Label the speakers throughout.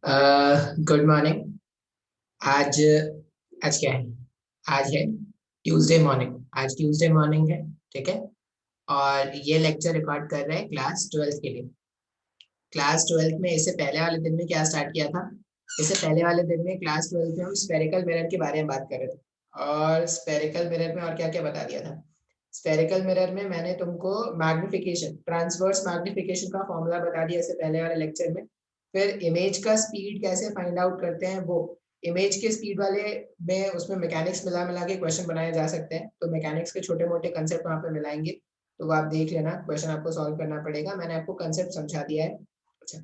Speaker 1: Good morning. आज आज क्या है? आज है ट्यूसडे मॉर्निंग। आज ट्यूसडे मॉर्निंग है, ठीक है। और ये लेक्चर रिकॉर्ड कर रहे हैं क्लास 12 के लिए। क्लास 12 में इससे पहले वाले दिन में क्या स्टार्ट किया था? इससे पहले वाले दिन में क्लास 12 में हम स्फेरिकल मिरर के बारे में बात कर रहे थे। और स्फेरिकल मिरर में और क्या क्या बता दिया था? स्फेरिकल मिरर में मैंने तुमको मैग्निफिकेशन, ट्रांसवर्स मैग्निफिकेशन का फॉर्मूला बता दिया इससे पहले वाले लेक्चर में। फिर इमेज का स्पीड कैसे फाइंड आउट करते हैं, वो इमेज के स्पीड वाले में उसमें मैकेनिक्स मिला मिला के क्वेश्चन बनाए जा सकते हैं। तो मैकेनिक्स के छोटे मोटे कंसेप्ट वहाँ पे मिलाएंगे, तो वो आप देख लेना। क्वेश्चन आपको सॉल्व करना पड़ेगा, मैंने आपको कंसेप्ट समझा दिया है। अच्छा,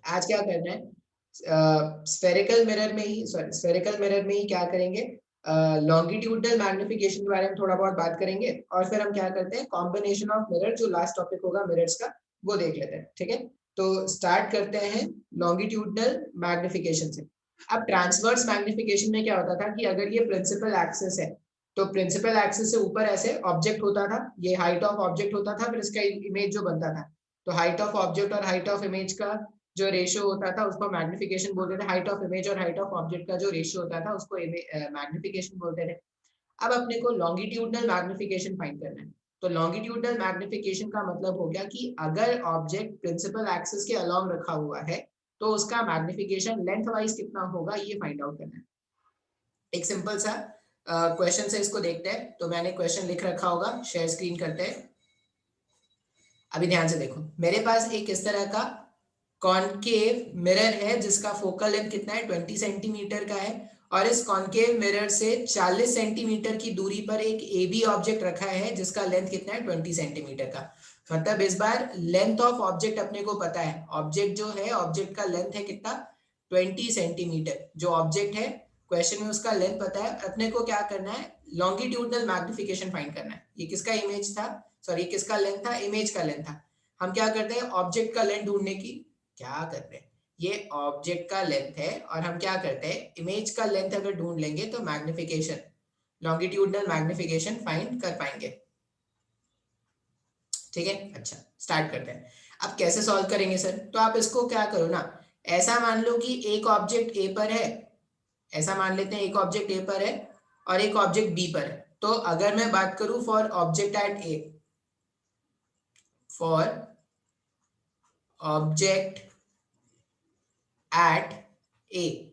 Speaker 1: आज क्या करना है? स्फेरिकल मिरर में ही स्फेरिकल मिरर में ही क्या करेंगे? लॉन्गिट्यूडनल मैग्निफिकेशन के बारे में थोड़ा बहुत बात करेंगे, और फिर हम क्या करते हैं, कॉम्बिनेशन ऑफ मिरर, जो लास्ट टॉपिक होगा मिरर्स का, वो देख लेते हैं, ठीक है। तो स्टार्ट करते हैं लॉन्गिट्यूडनल मैग्निफिकेशन से। अब ट्रांसवर्स मैग्निफिकेशन में क्या होता था कि अगर ये प्रिंसिपल एक्सिस है, तो प्रिंसिपल एक्सिस से ऊपर ऐसे ऑब्जेक्ट होता था, ये हाइट ऑफ ऑब्जेक्ट होता था, फिर इसका इमेज जो बनता था। तो हाइट ऑफ ऑब्जेक्ट और हाइट ऑफ इमेज का जो रेशियो होता था उसको मैग्निफिकेशन बोलते थे। हाइट ऑफ इमेज और हाइट ऑफ ऑब्जेक्ट का जो रेशियो होता था उसको मैग्निफिकेशन बोलते थे। अब अपने को लॉन्गिट्यूडनल मैग्निफिकेशन फाइंड करना है। तो लॉन्गिट्यूडनल मैग्निफिकेशन का मतलब हो गया कि अगर ऑब्जेक्ट प्रिंसिपल एक्सिस के अलोंग रखा हुआ है तो उसका मैग्निफिकेशन लेंथ वाइज कितना होगा, ये फाइंड आउट करना है। एक सिंपल सा क्वेश्चन से इसको देखते हैं। तो मैंने क्वेश्चन लिख रखा होगा, शेयर स्क्रीन करते हैं। अभी ध्यान से देखो, मेरे पास एक इस तरह का कॉनकेव मिरर है जिसका फोकल लेंथ कितना है, 20 सेंटीमीटर का है। और इस कॉनकेव मिरर से 40 सेंटीमीटर की दूरी पर एक ए बी ऑब्जेक्ट रखा है जिसका लेंथ कितना है, 20 सेंटीमीटर का। मतलब इस बार लेंथ ऑफ ऑब्जेक्ट अपने को पता है। ऑब्जेक्ट जो है, ऑब्जेक्ट का लेंथ है कितना, 20 सेंटीमीटर जो ऑब्जेक्ट है। क्वेश्चन में उसका लेंथ पता है, अपने को क्या करना है, लॉन्गिट्यूडनल मैग्निफिकेशन फाइंड करना है। ये किसका इमेज था, सॉरी किसका लेंथ था, इमेज का लेंथ था। हम क्या करते हैं, ऑब्जेक्ट का लेंथ ढूंढने की क्या करते हैं, ये ऑब्जेक्ट का लेंथ है और हम क्या करते हैं, इमेज का लेंथ अगर ढूंढ लेंगे तो मैग्निफिकेशन, लॉन्गिट्यूडनल मैग्निफिकेशन फाइंड कर पाएंगे, ठीक है। अच्छा, स्टार्ट करते हैं। अब कैसे सॉल्व करेंगे सर? तो आप इसको क्या करो ना, ऐसा मान लो कि एक ऑब्जेक्ट ए पर है, ऐसा मान लेते हैं एक ऑब्जेक्ट ए पर है और एक ऑब्जेक्ट बी पर है। तो अगर मैं बात करूं for object at a, for object at a,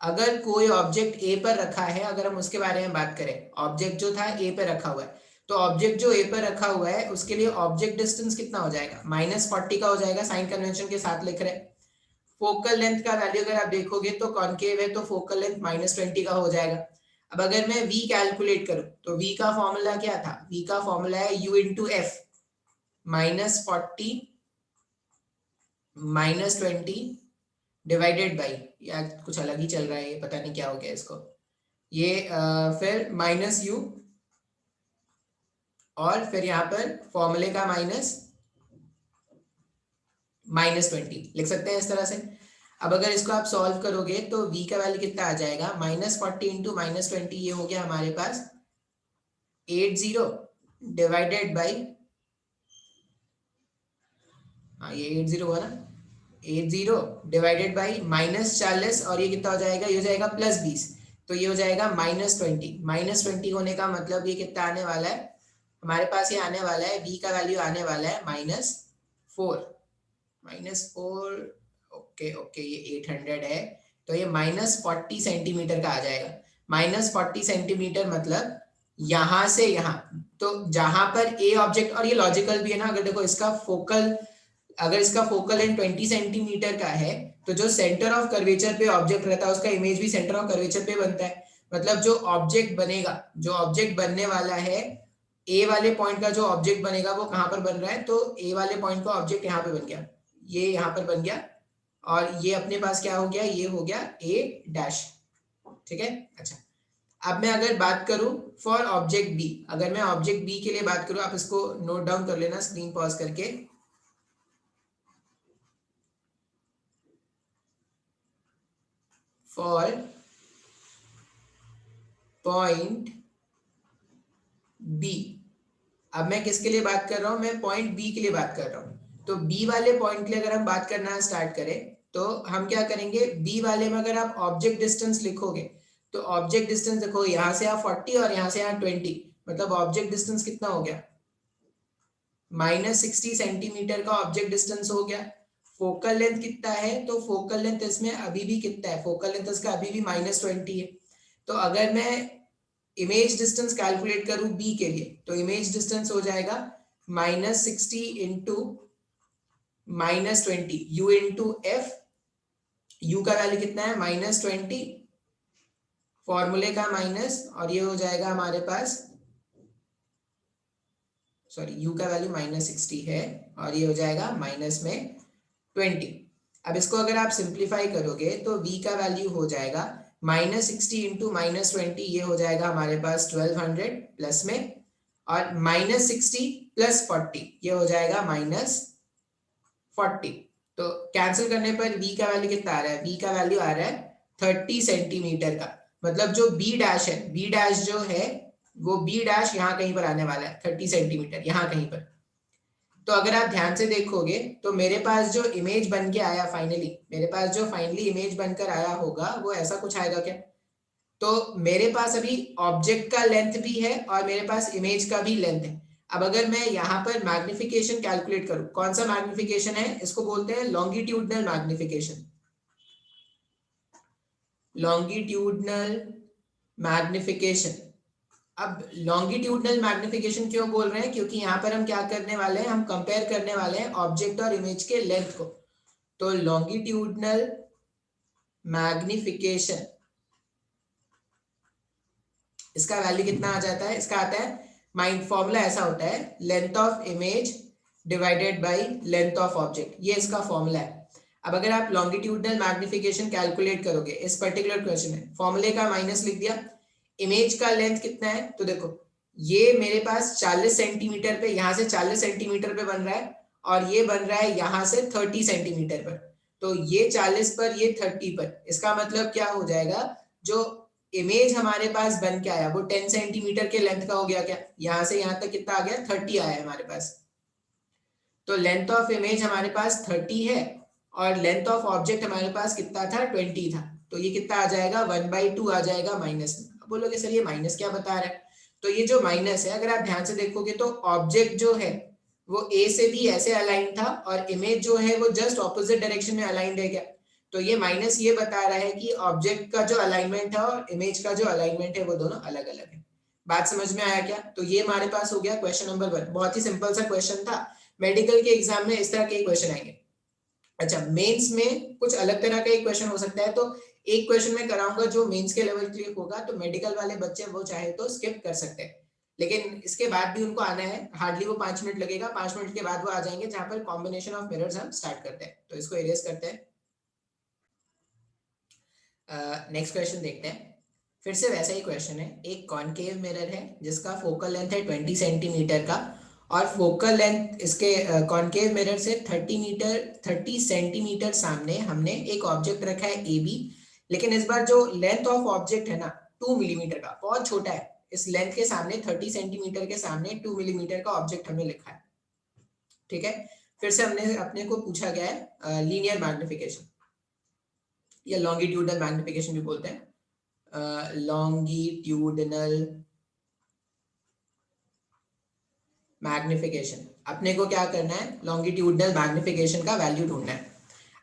Speaker 1: अगर कोई ऑब्जेक्ट ए पर रखा है, अगर हम उसके बारे में बात करें, ऑब्जेक्ट जो था ए पर रखा हुआ है, तो ऑब्जेक्ट जो ए पर रखा हुआ है उसके लिए ऑब्जेक्ट डिस्टेंस कितना हो जाएगा, -40 का हो जाएगा, साइन कन्वेंशन के साथ लिख रहे हैं। फोकल लेंथ का वैल्यू अगर आप देखोगे तो कॉनकेव है तो फोकल लेंथ -20 का हो जाएगा। अब अगर मैं v कैलकुलेट करूं तो v का फॉर्मूला क्या था, v का फॉर्मूला है u into F, -40 -20 divided by, या कुछ अलग ही चल रहा है ये, पता नहीं क्या हो गया इसको, ये फिर -u और फिर यहाँ पर फॉर्मूले का -20 लिख सकते हैं इस तरह से। अब अगर इसको आप सॉल्व करोगे तो v का वैल्यू कितना आ जाएगा, -40 इंटू -20, ये हो गया हमारे पास 80 डिवाइडेड बाई, हाँ ये 80 हुआ ना, 80 डिवाइडेड बाई -40, और ये कितना हो जाएगा, ये हो जाएगा +20, तो ये हो जाएगा -20। -20 होने का मतलब ये कितना आने वाला है हमारे पास, ये आने वाला है v का वैल्यू आने वाला है -4, -4, ओके ओके, ये 800 है, तो ये -40 सेंटीमीटर का आ जाएगा। -40 सेंटीमीटर मतलब यहां से यहां, तो जहां पर ए ऑब्जेक्ट, और ये लॉजिकल भी है ना, अगर देखो इसका फोकल, अगर इसका फोकल लेंथ 20 सेंटीमीटर का है, तो जो सेंटर ऑफ कर्वेचर पे ऑब्जेक्ट रहता है उसका इमेज भी सेंटर ऑफ कर्वेचर पे बनता है। मतलब जो ऑब्जेक्ट बनेगा, जो ऑब्जेक्ट बनने वाला है, ए वाले पॉइंट का जो ऑब्जेक्ट बनेगा वो कहां पर बन रहा है, तो ए वाले पॉइंट का ऑब्जेक्ट यहाँ पे बन गया, ये यहाँ पर बन गया, और ये अपने पास क्या हो गया, ये हो गया ए डैश, ठीक है। अच्छा, अब मैं अगर बात करूं फॉर ऑब्जेक्ट बी, अगर मैं ऑब्जेक्ट बी के लिए बात करूं, आप इसको नोट डाउन कर लेना स्क्रीन पॉज करके। फॉर पॉइंट बी, अब मैं किसके लिए बात कर रहा हूं, मैं पॉइंट बी के लिए बात कर रहा हूं। तो बी वाले पॉइंट के लिए अगर हम बात करना स्टार्ट करें, तो हम क्या करेंगे, बी वाले में अगर आप ऑब्जेक्ट डिस्टेंस लिखोगे तो ऑब्जेक्ट डिस्टेंस देखो, यहाँ से यहाँ 40 और यहाँ से यहाँ 20, मतलब ऑब्जेक्ट डिस्टेंस कितना हो गया, -60 सेंटीमीटर का ऑब्जेक्ट डिस्टेंस हो गया। फोकल लेंथ कितना है, तो फोकल लेंथ इसमें अभी भी कितना है, फोकल लेंथ इसका अभी भी -20 है। तो अगर मैं इमेज डिस्टेंस कैलकुलेट करूं बी के लिए, तो इमेज डिस्टेंस हो जाएगा -60 into -20 u into F. u का वैल्यू कितना है, -20, फॉर्मूले का माइनस, और ये हो जाएगा हमारे पास, सॉरी u का वैल्यू -60 है और ये हो जाएगा माइनस में 20। अब इसको अगर आप सिंप्लीफाई करोगे तो v का वैल्यू हो जाएगा -60 इंटू -20, ये हो जाएगा हमारे पास 1200 प्लस में, और -60 प्लस 40 ये हो जाएगा -40। तो कैंसिल करने पर v का वैल्यू कितना आ रहा है, v का वैल्यू आ रहा है 30 सेंटीमीटर का। मतलब जो b डैश है, b डैश जो है वो b डैश यहाँ कहीं पर आने वाला है 30 सेंटीमीटर यहाँ कहीं पर। तो अगर आप ध्यान से देखोगे तो मेरे पास जो इमेज बन के आया फाइनली, मेरे पास जो फाइनली इमेज बनकर आया होगा वो ऐसा कुछ आएगा क्या। तो मेरे पास अभी ऑब्जेक्ट का लेंथ भी है और मेरे पास इमेज का भी लेंथ है। अब अगर मैं यहाँ पर मैग्निफिकेशन कैलकुलेट करूं, कौन सा मैग्निफिकेशन है, इसको बोलते हैं लॉन्गिट्यूडनल मैग्निफिकेशन। Longitudinal magnification. अब लॉन्गिट्यूडनल मैग्निफिकेशन क्यों बोल रहे हैं, क्योंकि यहाँ पर हम क्या करने वाले हैं, हम कंपेयर करने वाले हैं ऑब्जेक्ट और इमेज के लेंथ को। तो लॉन्गिट्यूडनल मैग्निफिकेशन, इसका वैल्यू कितना आ जाता है, इसका आता है, माइंड फॉर्मूला ऐसा होता है, length of image divided by length of object, ये इसका फॉर्मूला है। अब अगर आप लॉन्गिट्यूडनल मैग्निफिकेशन कैलकुलेट करोगे इस पर्टिकुलर क्वेश्चन में, फॉर्मूले का माइनस लिख दिया, इमेज का लेंथ कितना है, तो देखो ये मेरे पास 40 सेंटीमीटर पे, यहाँ से 40 सेंटीमीटर पे बन रहा है और ये बन रहा है यहाँ से 30 सेंटीमीटर पर। तो ये 40 पर, ये 30 पर, इसका मतलब क्या हो जाएगा, जो इमेज हमारे पास बन के आया वो 10 सेंटीमीटर के लेंथ का हो गया क्या, यहाँ से यहाँ तक कितना आ गया, 30 आया हमारे पास। तो लेंथ ऑफ इमेज हमारे पास 30 है और लेंथ ऑफ ऑब्जेक्ट हमारे पास कितना था, 20 था। तो ये कितना आ जाएगा, 1/2 आ जाएगा माइनस में। अब बोलोगे सर ये माइनस क्या बता रहा है, तो ये जो माइनस है अगर आप ध्यान से देखोगे तो ऑब्जेक्ट जो है वो ए से भी ऐसे अलाइन था और इमेज जो है वो जस्ट ऑपोजिट डायरेक्शन में अलाइंड है क्या। तो ये माइनस ये बता रहा है कि ऑब्जेक्ट का जो अलाइनमेंट है और इमेज का जो अलाइनमेंट है वो दोनों अलग अलग है। बात समझ में आया क्या। तो ये हमारे पास हो गया क्वेश्चन नंबर 1, बहुत ही सिंपल सा क्वेश्चन था। मेडिकल के एग्जाम में इस तरह के क्वेश्चन आएंगे। अच्छा, मेंस में कुछ अलग तरह का एक क्वेश्चन हो सकता है, तो एक क्वेश्चन मैं कराऊंगा जो मेंस के लेवल के लिए होगा, तो मेडिकल वाले बच्चे वो चाहे तो स्किप कर सकते हैं, लेकिन इसके बाद भी उनको आना है, हार्डली वो 5 मिनट लगेगा, 5 मिनट के बाद वो आ जाएंगे जहां पर कॉम्बिनेशन ऑफ मिरर्स हम स्टार्ट करते हैं। तो इसको इरेज करते हैं। नेक्स्ट क्वेश्चन देखते हैं। फिर से वैसा ही क्वेश्चन है, एक कॉनकेव मिरर है जिसका फोकल लेंथ है 20 सेंटीमीटर का और फोकल लेंथ इसके कॉनकेव मिरर से 30 सेंटीमीटर सामने हमने एक ऑब्जेक्ट रखा है ए बी, लेकिन इस बार जो लेंथ ऑफ ऑब्जेक्ट है ना 2 मिलीमीटर का, बहुत छोटा है। इस लेंथ के सामने 30 सेंटीमीटर के सामने 2 मिलीमीटर का ऑब्जेक्ट हमने लिखा है, ठीक है। फिर से हमने अपने को पूछा गया है लीनियर मैग्निफिकेशन या लॉन्गिट्यूडनल मैग्निफिकेशन भी बोलते हैं, लॉन्गिट्यूडनल मैग्निफिकेशन। अपने को क्या करना है, लॉन्गिट्यूडनल मैग्निफिकेशन का वैल्यू ढूंढना है।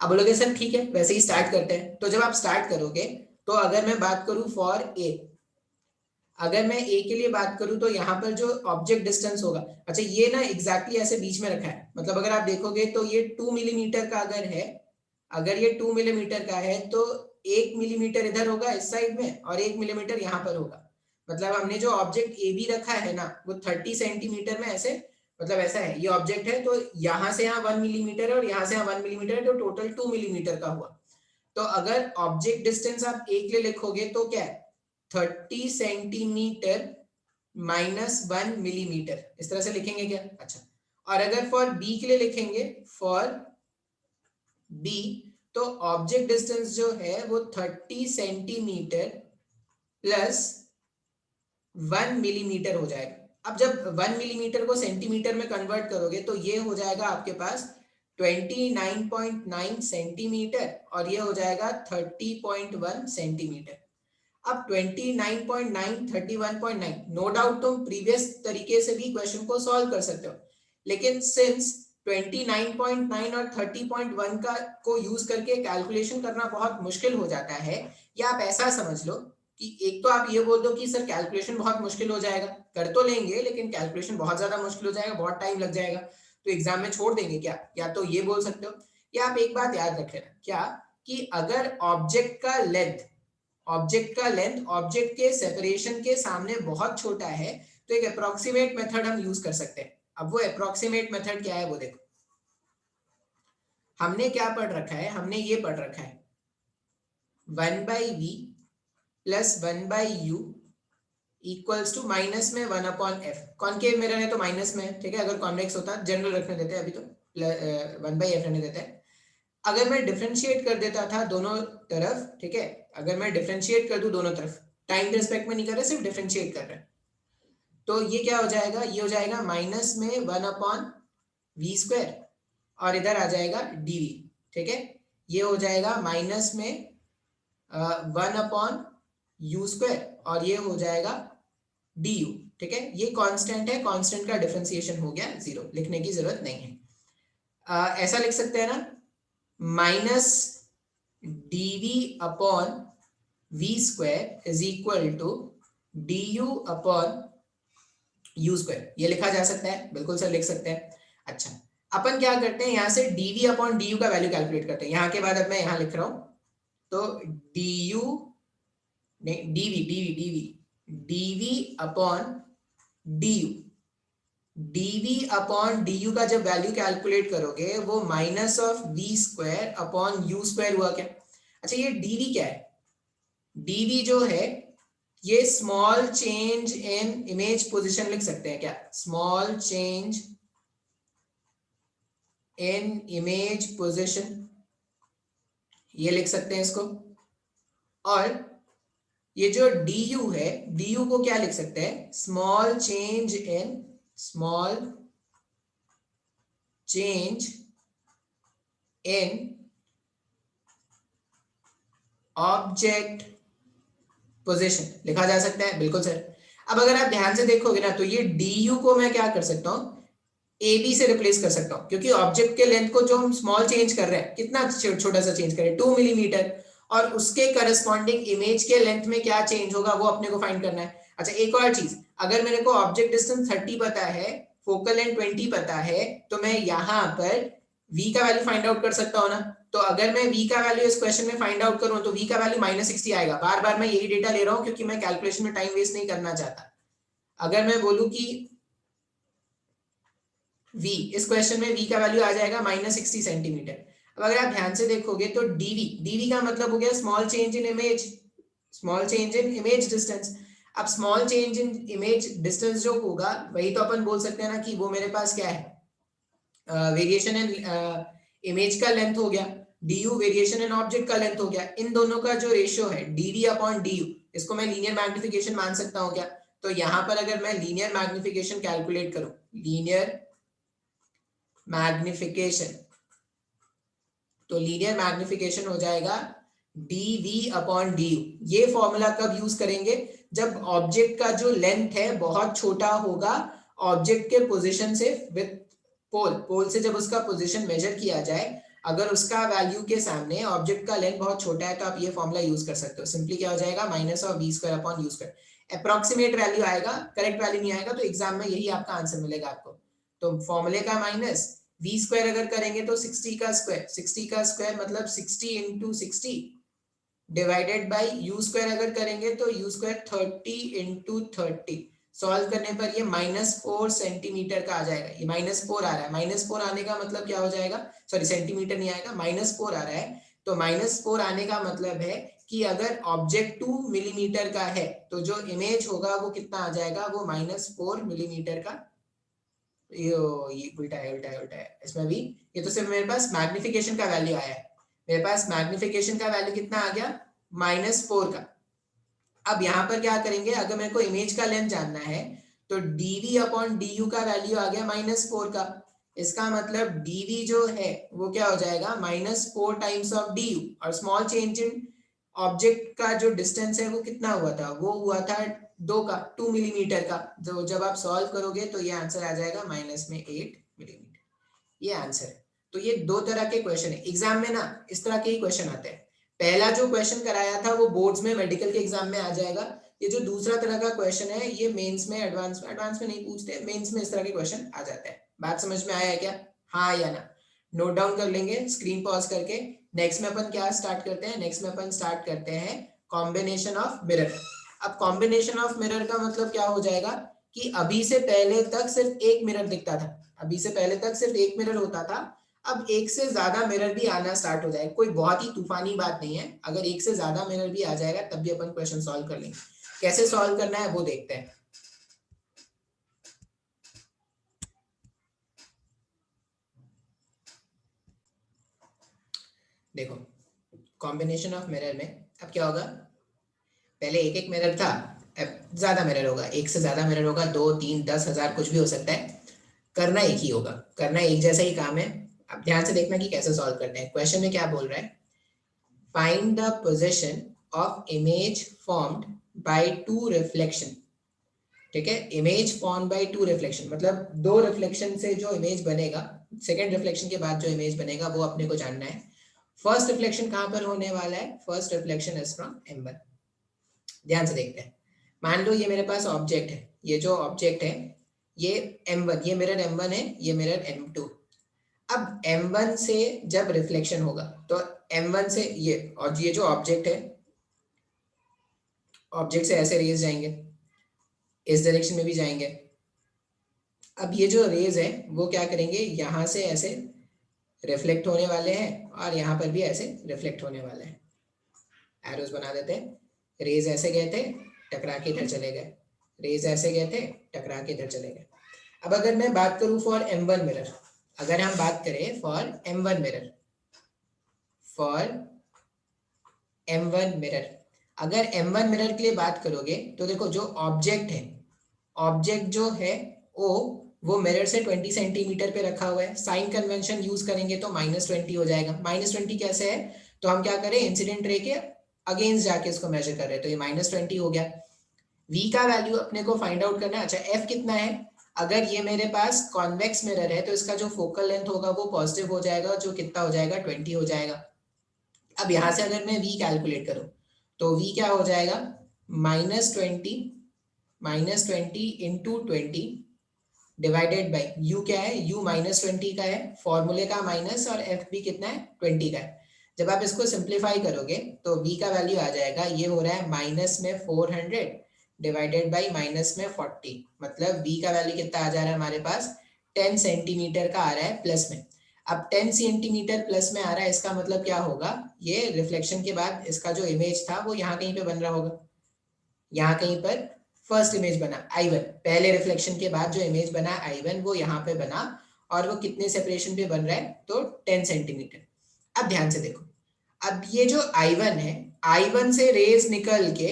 Speaker 1: अब बोलोगे सर ठीक है वैसे ही स्टार्ट करते हैं। तो जब आप स्टार्ट करोगे तो अगर मैं बात करूं फॉर ए, अगर मैं ए के लिए बात करूं तो यहाँ पर जो ऑब्जेक्ट डिस्टेंस होगा, अच्छा ये ना एग्जैक्टली ऐसे बीच में रखा है, मतलब अगर आप देखोगे तो ये 2 मिलीमीटर का अगर है, अगर ये 2 मिलीमीटर का है तो 1 मिलीमीटर इधर होगा इस साइड में और 1 मिलीमीटर यहाँ पर होगा। मतलब हमने जो ऑब्जेक्ट ए बी रखा है ना वो 30 सेंटीमीटर में ऐसे, मतलब ऐसा है, ये ऑब्जेक्ट है तो यहाँ से यहाँ 1 मिलीमीटर है और यहाँ से यहाँ 1 मिलीमीटर है, तो टोटल 2 मिलीमीटर का हुआ। तो अगर ऑब्जेक्ट डिस्टेंस आप ए के लिए लिखोगे तो क्या है, 30 सेंटीमीटर -1 मिलीमीटर, इस तरह से लिखेंगे क्या। अच्छा, और अगर फॉर बी के लिए लिखेंगे, फॉर बी, तो ऑब्जेक्ट डिस्टेंस जो है वो 30 सेंटीमीटर प्लस 1 मिलीमीटर हो जाएगा। अब जब 1 मिलीमीटर को सेंटीमीटर में कन्वर्ट करोगे तो ये हो जाएगा आपके पास 29.9 सेंटीमीटर और ये हो जाएगा 30.1 सेंटीमीटर। अब 29.9 31.9 नो डाउट तुम प्रीवियस तरीके से भी क्वेश्चन को सॉल्व कर सकते हो, लेकिन सिंस 29.9 और 30.1 का को यूज करके कैलकुलेशन करना बहुत मुश्किल हो जाता है, या आप ऐसा समझ लो कि एक तो आप ये बोल दो कि सर कैलकुलेशन बहुत मुश्किल हो जाएगा, कर तो लेंगे लेकिन कैलकुलेशन बहुत ज्यादा मुश्किल हो जाएगा, बहुत टाइम लग जाएगा, तो एग्जाम में छोड़ देंगे क्या, या तो ये बोल सकते हो। या आप एक बात याद रख लेना, क्या कि अगर ऑब्जेक्ट का लेंथ ऑब्जेक्ट के सेपरेशन के सामने बहुत छोटा है तो एक अप्रोक्सीमेट मेथड हम यूज कर सकते हैं। अब वो अप्रोक्सीमेट मेथड क्या है वो देखो, हमने क्या पढ़ रखा है, हमने ये पढ़ रखा है 1/v plus 1/u equals to minus में 1/f। कॉनकेव मिरर है तो माइनस में है, ठीक है, अगर कॉन्वेक्स होता जनरल रखने देते हैं, अभी तो 1/f रहने देते हैं। अगर मैं डिफरेंशिएट कर देता था दोनों तरफ, ठीक है, अगर मैं डिफरेंशिएट कर दूं दोनों तरफ, टाइम के रिस्पेक्ट में नहीं कर रहे, सिर्फ डिफरेंशिएट कर रहे हैं, तो ये क्या हो जाएगा, ये हो जाएगा माइनस में 1/v² और इधर आ जाएगा dv, ठीक है, ये हो जाएगा माइनस में 1/u² और ये हो जाएगा du, ठीक है, ये कांस्टेंट है, कांस्टेंट का डिफरेंशिएशन हो गया 0, लिखने की जरूरत नहीं है। ऐसा लिख सकते हैं ना, minus dv/v² is equal to du/u², ये लिखा जा सकता है, बिल्कुल सर लिख सकते हैं। अच्छा, अपन क्या करते हैं, यहां से dv/du का वैल्यू कैलकुलेट करते हैं, यहां के बाद अब मैं यहां लिख रहा हूं, तो du नहीं dv/du का जब वैल्यू कैलकुलेट करोगे वो माइनस ऑफ v²/u² हुआ क्या। अच्छा, ये dv क्या है, dv जो है ये small change in image position लिख सकते हैं क्या, small change in image position, ये लिख सकते हैं इसको। और ये जो du है, du को क्या लिख सकते हैं, स्मॉल चेंज इन ऑब्जेक्ट पोजीशन लिखा जा सकता है, बिल्कुल सर। अब अगर आप ध्यान से देखोगे ना तो ये du को मैं क्या कर सकता हूं, ab से रिप्लेस कर सकता हूं, क्योंकि ऑब्जेक्ट के लेंथ को जो हम स्मॉल चेंज कर रहे हैं, कितना छोटा सा चेंज करें 2 मिलीमीटर, और उसके करस्पॉन्डिंग इमेज के लेंथ में क्या चेंज होगा वो अपने को फाइंड करना है। अच्छा, एक और चीज, अगर मेरे को ऑब्जेक्ट डिस्टेंस 30 पता है, फोकल लेंथ 20 पता है, तो मैं यहां पर v का वैल्यू फाइंड आउट कर सकता हूं ना। तो अगर मैं v का वैल्यू इस क्वेश्चन में फाइंड आउट करूं तो v का वैल्यू -60 आएगा। बार बार मैं यही डेटा ले रहा हूं क्योंकि मैं कैलकुलेशन में टाइम वेस्ट नहीं करना चाहता। अगर मैं बोलूं कि v, इस क्वेश्चन में v का वैल्यू आ जाएगा -60 सेंटीमीटर। अब अगर आप ध्यान से देखोगे तो dv का मतलब हो गया small change in image distance. अब small change in image distance जो होगा वही तो अपन बोल सकते हैं ना कि वो मेरे पास क्या है, वेरिएशन इन इमेज का लेंथ हो गया, du वेरिएशन इन ऑब्जेक्ट का लेंथ हो गया। इन दोनों का जो रेशियो है dv/du, इसको मैं लीनियर मैग्निफिकेशन मान सकता हूं क्या। तो यहां पर अगर मैं लीनियर मैग्निफिकेशन कैलकुलेट करूं, लीनियर मैग्निफिकेशन, तो लीनियर मैग्निफिकेशन हो जाएगा dv/du। ये फॉर्मूला कब यूज करेंगे, जब ऑब्जेक्ट का जो लेंथ है बहुत छोटा होगा ऑब्जेक्ट के पोजीशन से विद पोल से, जब उसका पोजीशन मेजर किया जाए, अगर उसका वैल्यू के सामने ऑब्जेक्ट का लेंथ बहुत छोटा है तो आप ये फॉर्मूला यूज कर सकते हो। सिंपली क्या हो जाएगा, -v²/u²। अप्रोक्सीमेट वैल्यू आएगा, करेक्ट वैल्यू नहीं आएगा, तो एग्जाम में यही आपका आंसर मिलेगा आपको। तो फॉर्मूले का माइनस v² अगर करेंगे तो 60 का स्क्वायर मतलब 60 इंटू 60 डिवाइडेड बाई u² अगर करेंगे तो u² 30 इंटू 30। सॉल्व करने पर ये -4 सेंटीमीटर का आ जाएगा। ये -4 आ रहा है, -4 आने का मतलब क्या हो जाएगा, सॉरी सेंटीमीटर नहीं आएगा, -4 आ रहा है। तो -4 आने का मतलब है कि अगर ऑब्जेक्ट 2 मिलीमीटर का है तो जो इमेज होगा वो कितना आ जाएगा, वो -4 मिलीमीटर का। ये उल्टा है इसमें भी। ये तो सिर्फ मेरे पास मैग्निफिकेशन का वैल्यू आया है, मेरे पास मैग्निफिकेशन का वैल्यू कितना आ गया, -4 का। अब यहाँ पर क्या करेंगे, अगर मेरे को इमेज का लेंथ जानना है तो dv/du का वैल्यू आ गया -4 का, इसका मतलब dv जो है वो क्या हो जाएगा -4 टाइम्स ऑफ du, और स्मॉल चेंज इन ऑब्जेक्ट का जो डिस्टेंस है वो कितना हुआ था, वो हुआ था 2 मिलीमीटर का। जो जब आप सॉल्व करोगे तो ये आंसर आ जाएगा -8 मिलीमीटर, ये आंसर है। तो ये दो तरह के क्वेश्चन है एग्जाम में ना, इस तरह के ही क्वेश्चन आते हैं। पहला जो क्वेश्चन कराया था वो बोर्ड्स में मेडिकल के एग्जाम में आ जाएगा। ये जो दूसरा तरह का क्वेश्चन है ये मेंस में, एडवांस में नहीं पूछते, मेंस में इस तरह के क्वेश्चन आ जाते हैं। बात समझ में आया है क्या? हाँ या ना? नोट डाउन कर लेंगे स्क्रीन पॉज करके। नेक्स्ट में अपन क्या स्टार्ट करते हैं? नेक्स्ट में अपन स्टार्ट करते हैं कॉम्बिनेशन ऑफ मिरर। अब कॉम्बिनेशन ऑफ मिरर का मतलब क्या हो जाएगा कि अभी से पहले तक सिर्फ एक मिरर दिखता था, अभी से पहले तक सिर्फ एक मिरर होता था, अब एक से ज्यादा मिरर भी आना स्टार्ट हो जाएगा। कोई बहुत ही तूफानी बात नहीं है, अगर एक से ज्यादा मिरर भी आ जाएगा तब भी अपन क्वेश्चन सॉल्व कर लेंगे। कैसे सॉल्व करना है वो देखते हैं। देखो कॉम्बिनेशन ऑफ मिरर में अब क्या होगा, पहले एक एक मिरर था, अब ज्यादा मिरर होगा, एक से ज्यादा मिरर होगा, 2 3 10 हजार कुछ भी हो सकता है, करना एक ही होगा, करना एक जैसा ही काम है। अब ध्यान से देखना कि कैसे सॉल्व करते हैं। क्वेश्चन में क्या बोल रहा है, find the position of image formed by two reflection. ठीक है, image formed by two reflection मतलब दो रिफ्लेक्शन से जो इमेज बनेगा, सेकेंड रिफ्लेक्शन के बाद जो इमेज बनेगा वो अपने को जानना है। फर्स्ट रिफ्लेक्शन कहां पर होने वाला है? First reflection is from M1। ध्यान से देखते हैं। मान लो ये मेरे पास ऑब्जेक्ट है, ये जो ऑब्जेक्ट है ये M1, ये मिरर M1 है, ये मिरर M2। अब M1 से जब रिफ्लेक्शन होगा तो M1 से ये, और ये जो ऑब्जेक्ट है, ऑब्जेक्ट से ऐसे रेज जाएंगे, इस डायरेक्शन में भी जाएंगे। अब ये जो रेज है वो क्या करेंगे, यहां से ऐसे रिफ्लेक्ट होने वाले हैं और यहाँ पर भी ऐसे रिफ्लेक्ट होने वाले हैं। एरोज बना देते हैं, रेज ऐसे गए थे टकरा के इधर चले गए, रेज ऐसे गए थे टकरा के इधर चले गए। अब अगर मैं बात करूं फॉर M1 मिरर, अगर हम बात करें for M1 mirror, for M1 mirror, अगर M1 मिरर के लिए बात करोगे तो देखो जो ऑब्जेक्ट है, ऑब्जेक्ट जो है वो मिरर से 20 सेंटीमीटर पे रखा हुआ है। साइन कन्वेंशन यूज करेंगे तो -20 हो जाएगा। -20 कैसे है, तो हम क्या करें, इंसिडेंट रे के अगेंस्ट जाके इसको मेजर कर रहे हैं, तो ये -20 हो गया। v का वैल्यू अपने को फाइंड आउट करना है। अच्छा f कितना है, अगर ये मेरे पास कॉन्वेक्स मिरर है तो इसका जो फोकल लेंथ होगा वो पॉजिटिव हो जाएगा, जो कितना हो जाएगा 20 हो जाएगा। अब यहां से अगर मैं v कैलकुलेट करूं तो v क्या हो जाएगा, -20 इंटू 20 डिवाइडेड बाई u क्या है, u -20 का है, फॉर्मूले का माइनस, और f भी कितना है 20 का है। जब आप इसको सिंप्लीफाई करोगे तो v का वैल्यू आ जाएगा, ये हो रहा है माइनस में 400 डिवाइडेड बाई माइनस में 40, मतलब v का वैल्यू कितना आ जा रहा है हमारे पास 10 सेंटीमीटर का आ रहा है प्लस में। अब 10 सेंटीमीटर प्लस में आ रहा है, इसका मतलब क्या होगा, ये रिफ्लेक्शन के बाद इसका जो इमेज था वो यहाँ कहीं पे बन रहा होगा, यहाँ कहीं पर फर्स्ट इमेज बना I1, पहले रिफ्लेक्शन के बाद जो इमेज बना I1 वो यहाँ पे बना, और वो कितने सेपरेशन पे बन रहा है, तो 10 सेंटीमीटर। अब ध्यान से देखो, अब ये जो I1 है, I1 से रेज निकल के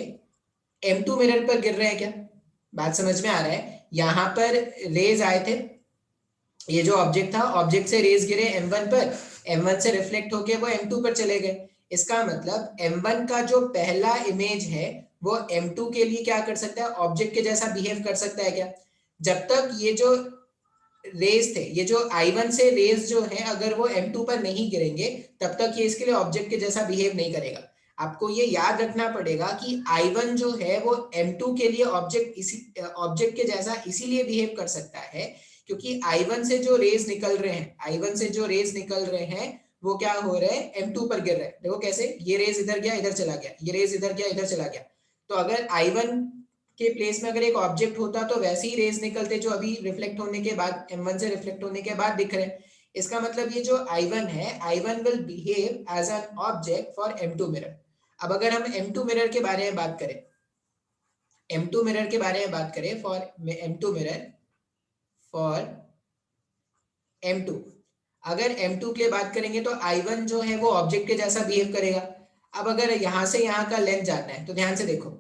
Speaker 1: M2 मिरर पर गिर रहे हैं क्या? बात समझ में आ रहा है, यहाँ पर रेज आए थे, ये जो ऑब्जेक्ट था, ऑब्जेक्ट से रेज गिरे M1 पर, M1 से रिफ्लेक्ट होके वो M2 पर चले गए। इसका मतलब M1 का जो पहला इमेज है वो M2 के लिए क्या कर सकता है, ऑब्जेक्ट के जैसा बिहेव कर सकता है क्या? जब तक ये जो रेज थे, ये जो I1 से रेज जो है अगर वो M2 पर नहीं गिरेंगे तब तक ये इसके लिए ऑब्जेक्ट के जैसा बिहेव नहीं करेगा। आपको ये याद रखना पड़ेगा कि I1 जो है वो M2 के लिए ऑब्जेक्ट के जैसा इसीलिए बिहेव कर सकता है क्योंकि I1 से जो रेज निकल रहे हैं, I1 से जो रेज निकल रहे हैं वो क्या हो रहे हैं, M2 पर गिर रहे हैं। देखो कैसे, ये रेज इधर गया इधर चला गया, ये रेज इधर गया इधर चला गया। तो अगर I1 के प्लेस में अगर एक ऑब्जेक्ट होता तो वैसे ही रेज निकलते जो अभी रिफ्लेक्ट होने के बाद, M1 से रिफ्लेक्ट होने के बाद दिख रहे हैं। इसका मतलब ये जो I1 है, I1 will behave as an object for M2 mirror. अब अगर हम M2 मिरर के बारे में बात करें, M2 मिरर के बारे में बात करें for M2 mirror, for M2, अगर M2 के लिए बात करेंगे तो I1 जो है वो ऑब्जेक्ट के जैसा बिहेव करेगा। अब अगर यहां से यहां का लेंथ जानना है तो ध्यान से देखो,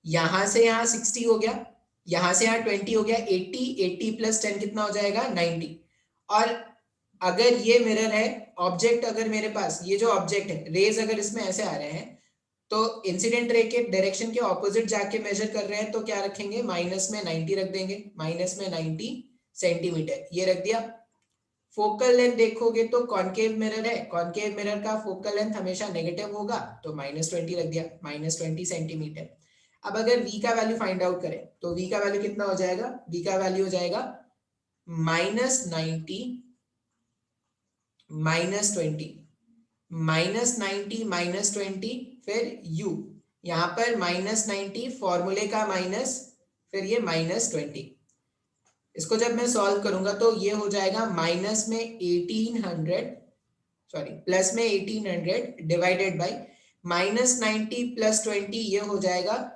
Speaker 1: यहां से यहां 60 हो गया, यहां से यहां 20 हो गया, 80 80 प्लस 10 कितना हो जाएगा 90, और अगर ये मिरर है, ऑब्जेक्ट अगर मेरे पास ये जो ऑब्जेक्ट है, रेज अगर इसमें ऐसे आ रहे हैं, तो इंसिडेंट रे के डायरेक्शन के ऑपोजिट जाके मेजर कर रहे हैं, तो क्या रखेंगे, माइनस में 90 रख देंगे, माइनस में 90 सेंटीमीटर, ये रख दिया। फोकल लेंथ देखोगे तो कॉनकेव मिरर है, कॉनकेव मिरर का फोकल लेंथ हमेशा नेगेटिव होगा, तो -20 रख दिया, -20 सेंटीमीटर। अब अगर v का वैल्यू फाइंड आउट करें तो v का वैल्यू कितना हो जाएगा, v का वैल्यू हो जाएगा -90 -20, -90 -20, फिर u, यहाँ पर -90 फॉर्मूले का माइनस, फिर ये -20। इसको जब मैं सॉल्व करूंगा तो ये हो जाएगा माइनस में 1800, सॉरी प्लस में 1800 डिवाइडेड बाई -90 + 20, ये हो जाएगा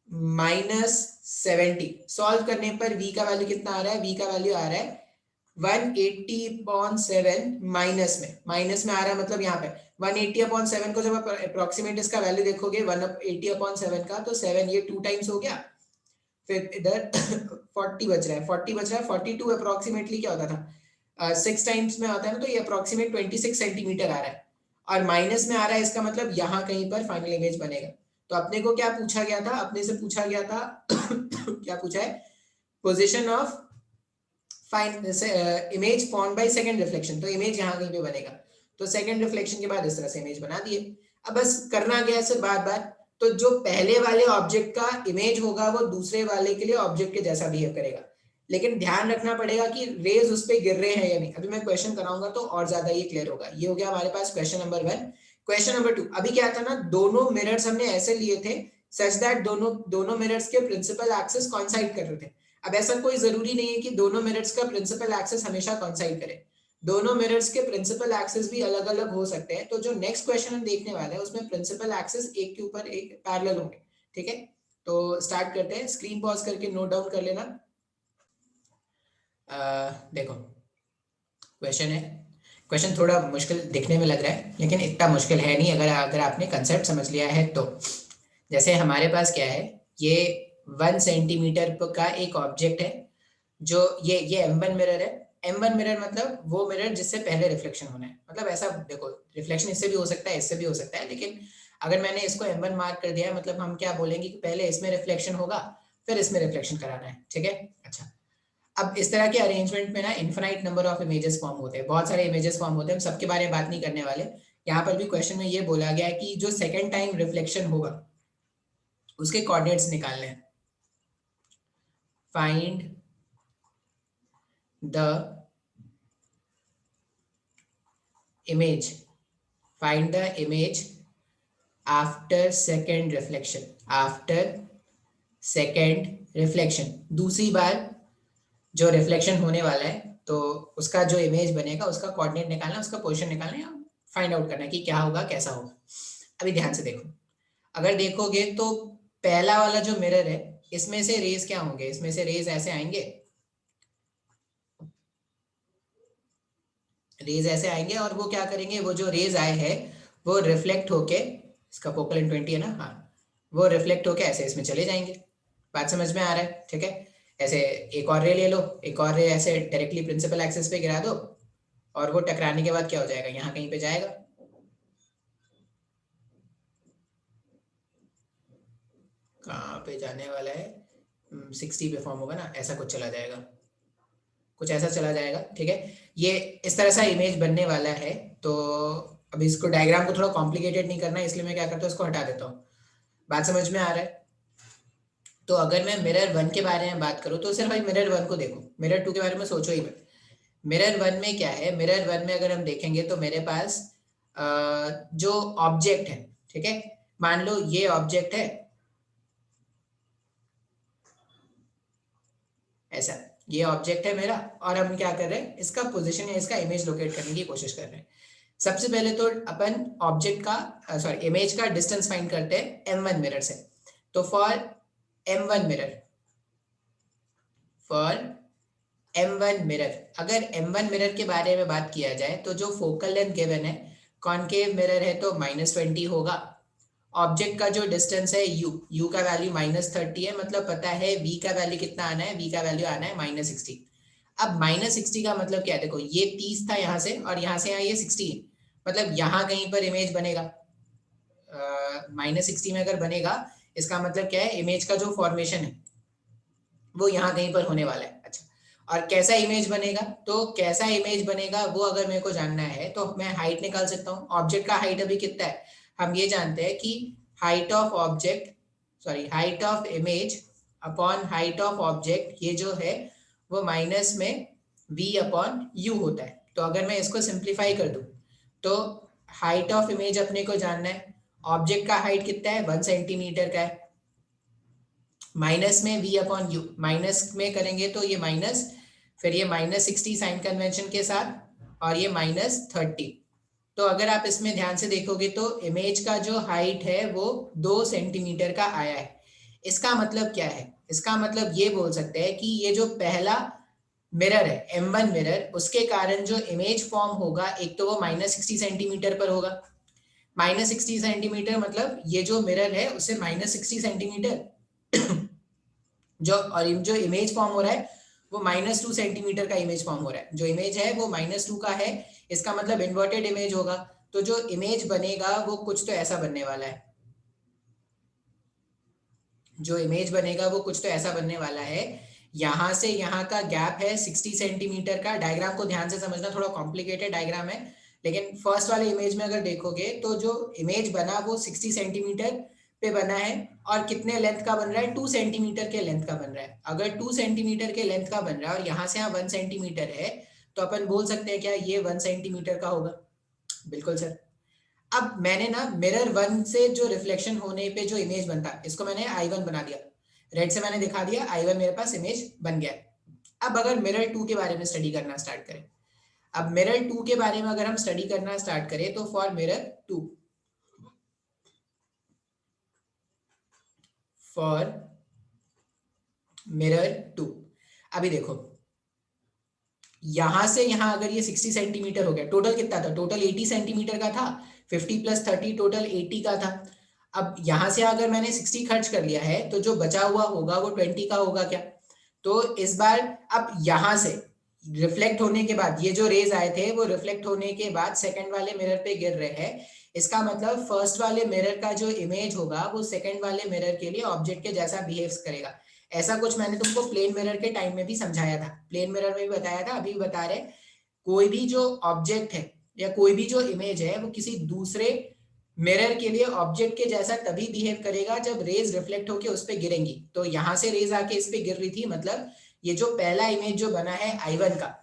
Speaker 1: -70। सॉल्व करने पर v का वैल्यू कितना आ रहा है, v का वैल्यू आ रहा है 180/7, माइनस में आ रहा है, मतलब यहाँ पे 180/7 को जब आप अप्रोक्सीमेट इसका वैल्यू देखोगे 180/7 का, तो 7 ये 2 टाइम्स हो गया, फिर इधर 40 बच रहा है, 40 बच रहा है, 42 अप्रोक्सीमेटली क्या होता था, 6 टाइम्स में आता है ना, तो ये अप्रोक्सीमेट 26 सेंटीमीटर आ रहा है, और माइनस में आ रहा है, इसका मतलब यहाँ कहीं पर फाइनल इमेज बनेगा। तो अपने को क्या पूछा गया था, अपने से पूछा गया था क्या पूछा है, position of find image formed by second reflection, तो इमेज यहाँ कहीं पे बनेगा, तो सेकंड रिफ्लेक्शन के बाद इस तरह से इमेज बना दिए। अब बस करना क्या है सिर्फ बार बार, तो जो पहले वाले ऑब्जेक्ट का इमेज होगा वो दूसरे वाले के लिए ऑब्जेक्ट के जैसा बिहेव करेगा, लेकिन ध्यान रखना पड़ेगा कि रेज उस पर गिर रहे हैं या नहीं। अभी मैं क्वेश्चन कराऊंगा तो और ज्यादा ये क्लियर होगा। ये हो गया हमारे पास क्वेश्चन नंबर 1। क्वेश्चन नंबर 2, अभी क्या था ना, दोनों मिरर्स हमने ऐसे लिए थे सच दैट दोनों मिरर्स के प्रिंसिपल एक्सिस कॉइंसाइड कर रहे थे। अब ऐसा कोई जरूरी नहीं है कि दोनों मिरर्स का प्रिंसिपल एक्सिस हमेशा कॉइंसाइड करे, दोनों मिरर्स के प्रिंसिपल एक्सिस भी अलग अलग हो सकते हैं। तो जो नेक्स्ट क्वेश्चन हम देखने वाले हैं उसमें प्रिंसिपल एक्सिस एक के ऊपर एक पैरेलल होंगे, ठीक है। तो स्टार्ट करते हैं, स्क्रीन पॉज करके नोट डाउन कर लेना। देखो क्वेश्चन है, क्वेश्चन थोड़ा मुश्किल दिखने में लग रहा है लेकिन इतना मुश्किल है नहीं, अगर आपने कंसेप्ट समझ लिया है तो। जैसे हमारे पास क्या है, ये 1 सेंटीमीटर का एक ऑब्जेक्ट है, जो ये M1 मिरर है। M1 मिरर मतलब वो मिरर जिससे पहले रिफ्लेक्शन होना है, मतलब ऐसा देखो, रिफ्लेक्शन इससे भी हो सकता है, इससे भी हो सकता है, लेकिन अगर मैंने इसको M1 मार्क कर दिया है, मतलब हम क्या बोलेंगे कि पहले इसमें रिफ्लेक्शन होगा फिर इसमें रिफ्लेक्शन कराना है, ठीक है। अच्छा, अब इस तरह के अरेंजमेंट में ना infinite number of images form होते हैं, बहुत सारे इमेजेस फॉर्म होते हैं, हम सबके बारे में बात नहीं करने वाले। यहाँ पर भी क्वेश्चन में ये बोला गया है कि जो सेकेंड टाइम रिफ्लेक्शन होगा उसके कोऑर्डिनेट्स निकालने हैं। Find the image, find the image after second reflection, after second reflection, दूसरी बार जो रिफ्लेक्शन होने वाला है तो उसका जो इमेज बनेगा उसका कोऑर्डिनेट निकालना, उसका पोजीशन निकालना है, फाइंड आउट करना है कि क्या होगा कैसा होगा। अभी ध्यान से देखो, अगर देखोगे तो पहला वाला जो मिरर है इसमें से रेज क्या होंगे, इसमें से रेज ऐसे आएंगे, रेज ऐसे आएंगे और वो क्या करेंगे, वो जो रेज आए हैं वो रिफ्लेक्ट होके, इसका फोकल लेंथ 20 है ना, हाँ, वो रिफ्लेक्ट होके ऐसे इसमें चले जाएंगे। बात समझ में आ रहा है, ठीक है। ऐसे एक और रे ले लो, एक और रे ऐसे डायरेक्टली प्रिंसिपल एक्सिस पे गिरा दो और वो टकराने के बाद क्या हो जाएगा, यहाँ कहीं पे जाएगा, कहाँ पे जाने वाला है, 60 पे फॉर्म होगा ना, ऐसा कुछ चला जाएगा, कुछ ऐसा चला जाएगा, ठीक है। ये इस तरह सा इमेज बनने वाला है। तो अभी इसको डायग्राम को थोड़ा कॉम्प्लिकेटेड नहीं करना है, इसलिए मैं क्या करता हूँ, इसको हटा देता हूँ। बात समझ में आ रहा है। तो अगर मैं मिरर 1 के बारे में बात करूँ तो सिर्फ भाई मिरर 1 को देखो, मिरर 2 के बारे में सोचो ही मत। मिरर 1 में क्या है, मिरर 1 में अगर हम देखेंगे तो मेरे पास जो ऑब्जेक्ट है, ठीक है, मान लो ये ऑब्जेक्ट है ऐसा, ये ऑब्जेक्ट है मेरा, और हम क्या कर रहे हैं, इसका पोजीशन या इसका इमेज लोकेट करने की कोशिश कर रहे हैं। सबसे पहले तो अपन ऑब्जेक्ट का सॉरी इमेज का डिस्टेंस फाइंड करते हैं M1 मिरर से। तो for M1 mirror, for M1 mirror, अगर M1 मिरर के बारे में बात किया जाए तो जो फोकल लेंथ गिवन है, कॉनकेव मिरर है तो -20 होगा, ऑब्जेक्ट का जो डिस्टेंस है u का वैल्यू -30 है, मतलब पता है v का वैल्यू कितना आना है, v का वैल्यू आना है -16। अब -60 का मतलब क्या है, देखो ये 30 था यहाँ से और यहाँ से यहाँ ये 60 है, मतलब यहाँ कहीं पर इमेज बनेगा। -60 में अगर बनेगा इसका मतलब क्या है, इमेज का जो फॉर्मेशन है वो यहाँ कहीं पर होने वाला है। अच्छा, और कैसा इमेज बनेगा, तो कैसा इमेज बनेगा वो अगर मेरे को जानना है तो मैं हाइट निकाल सकता हूँ। ऑब्जेक्ट का हाइट अभी कितना है, हम ये जानते हैं कि height of object, sorry height of image upon height of object, ये जो है वो माइनस में v अपॉन u होता है। तो अगर मैं इसको सिंप्लीफाई कर दूं तो हाइट ऑफ इमेज अपने को जानना है, ऑब्जेक्ट का हाइट कितना है 1 सेंटीमीटर का है, माइनस में v अपॉन यू, माइनस में करेंगे तो ये माइनस, फिर ये -60 साइन कन्वेंशन के साथ और ये -30। तो अगर आप इसमें ध्यान से देखोगे तो इमेज का जो हाइट है वो 2 सेंटीमीटर का आया है। इसका मतलब क्या है, इसका मतलब ये बोल सकते हैं कि ये जो पहला मिरर है M1 मिरर, उसके कारण जो इमेज फॉर्म होगा एक तो वो -60 सेंटीमीटर पर होगा। -60 सेंटीमीटर मतलब ये जो मिरर है उसे -60 सेंटीमीटर जो, और जो इमेज फॉर्म हो रहा है वो -2 सेंटीमीटर का इमेज फॉर्म हो रहा है। जो इमेज है वो -2 का है, इसका मतलब इन्वर्टेड इमेज होगा। तो जो इमेज बनेगा वो कुछ तो ऐसा बनने वाला है, जो इमेज बनेगा वो कुछ तो ऐसा बनने वाला है। यहाँ से यहाँ का गैप है 60 सेंटीमीटर का। डायग्राम को ध्यान से समझना, थोड़ा कॉम्प्लिकेटेड डायग्राम है, लेकिन फर्स्ट वाले इमेज में अगर देखोगे तो जो इमेज बना वो 60 सेंटीमीटर पे बना है और कितने लेंथ का बन रहा है, 2 सेंटीमीटर के लेंथ का बन रहा है। अगर 2 सेंटीमीटर के लेंथ का बन रहा है और यहाँ से यहाँ 1 सेंटीमीटर है तो अपन बोल सकते हैं क्या ये 1 सेंटीमीटर का होगा। बिल्कुल सर। अब मैंने ना मिरर 1 से जो रिफ्लेक्शन होने पे जो इमेज बनता है इसको मैंने I1 बना दिया, रेड से मैंने दिखा दिया, I1 मेरे पास इमेज बन गया है। अब अगर मिरर 2 के बारे में स्टडी करना स्टार्ट करें, अब मिरर 2 के बारे में अगर हम स्टडी करना स्टार्ट करें तो फॉर मिरर 2, फॉर मिरर 2, अभी देखो यहां से यहां अगर ये 60 सेंटीमीटर हो गया, टोटल कितना था, टोटल 80 सेंटीमीटर का था, 50 + 30 टोटल 80 का था। अब यहां से अगर मैंने 60 खर्च कर लिया है तो जो बचा हुआ होगा वो 20 का होगा क्या। तो इस बार अब यहां से रिफ्लेक्ट होने के बाद ये जो रेज आए थे वो रिफ्लेक्ट होने के बाद सेकंड वाले मिरर पे गिर रहे हैं। इसका मतलब फर्स्ट वाले मिरर का जो इमेज होगा वो सेकंड वाले मिरर के लिए ऑब्जेक्ट के जैसा बिहेव करेगा। ऐसा कुछ मैंने तुमको प्लेन मिरर के टाइम में भी समझाया था, प्लेन मिरर में भी बताया था, अभी भी बता रहे, कोई भी जो ऑब्जेक्ट है या कोई भी जो इमेज है वो किसी दूसरे मिरर के लिए ऑब्जेक्ट के जैसा तभी बिहेव करेगा जब रेज रिफ्लेक्ट होकर उस पर गिरेंगी। तो यहां से रेज आके इस पे गिर रही थी, मतलब ये जो पहला इमेज जो बना है I1 का,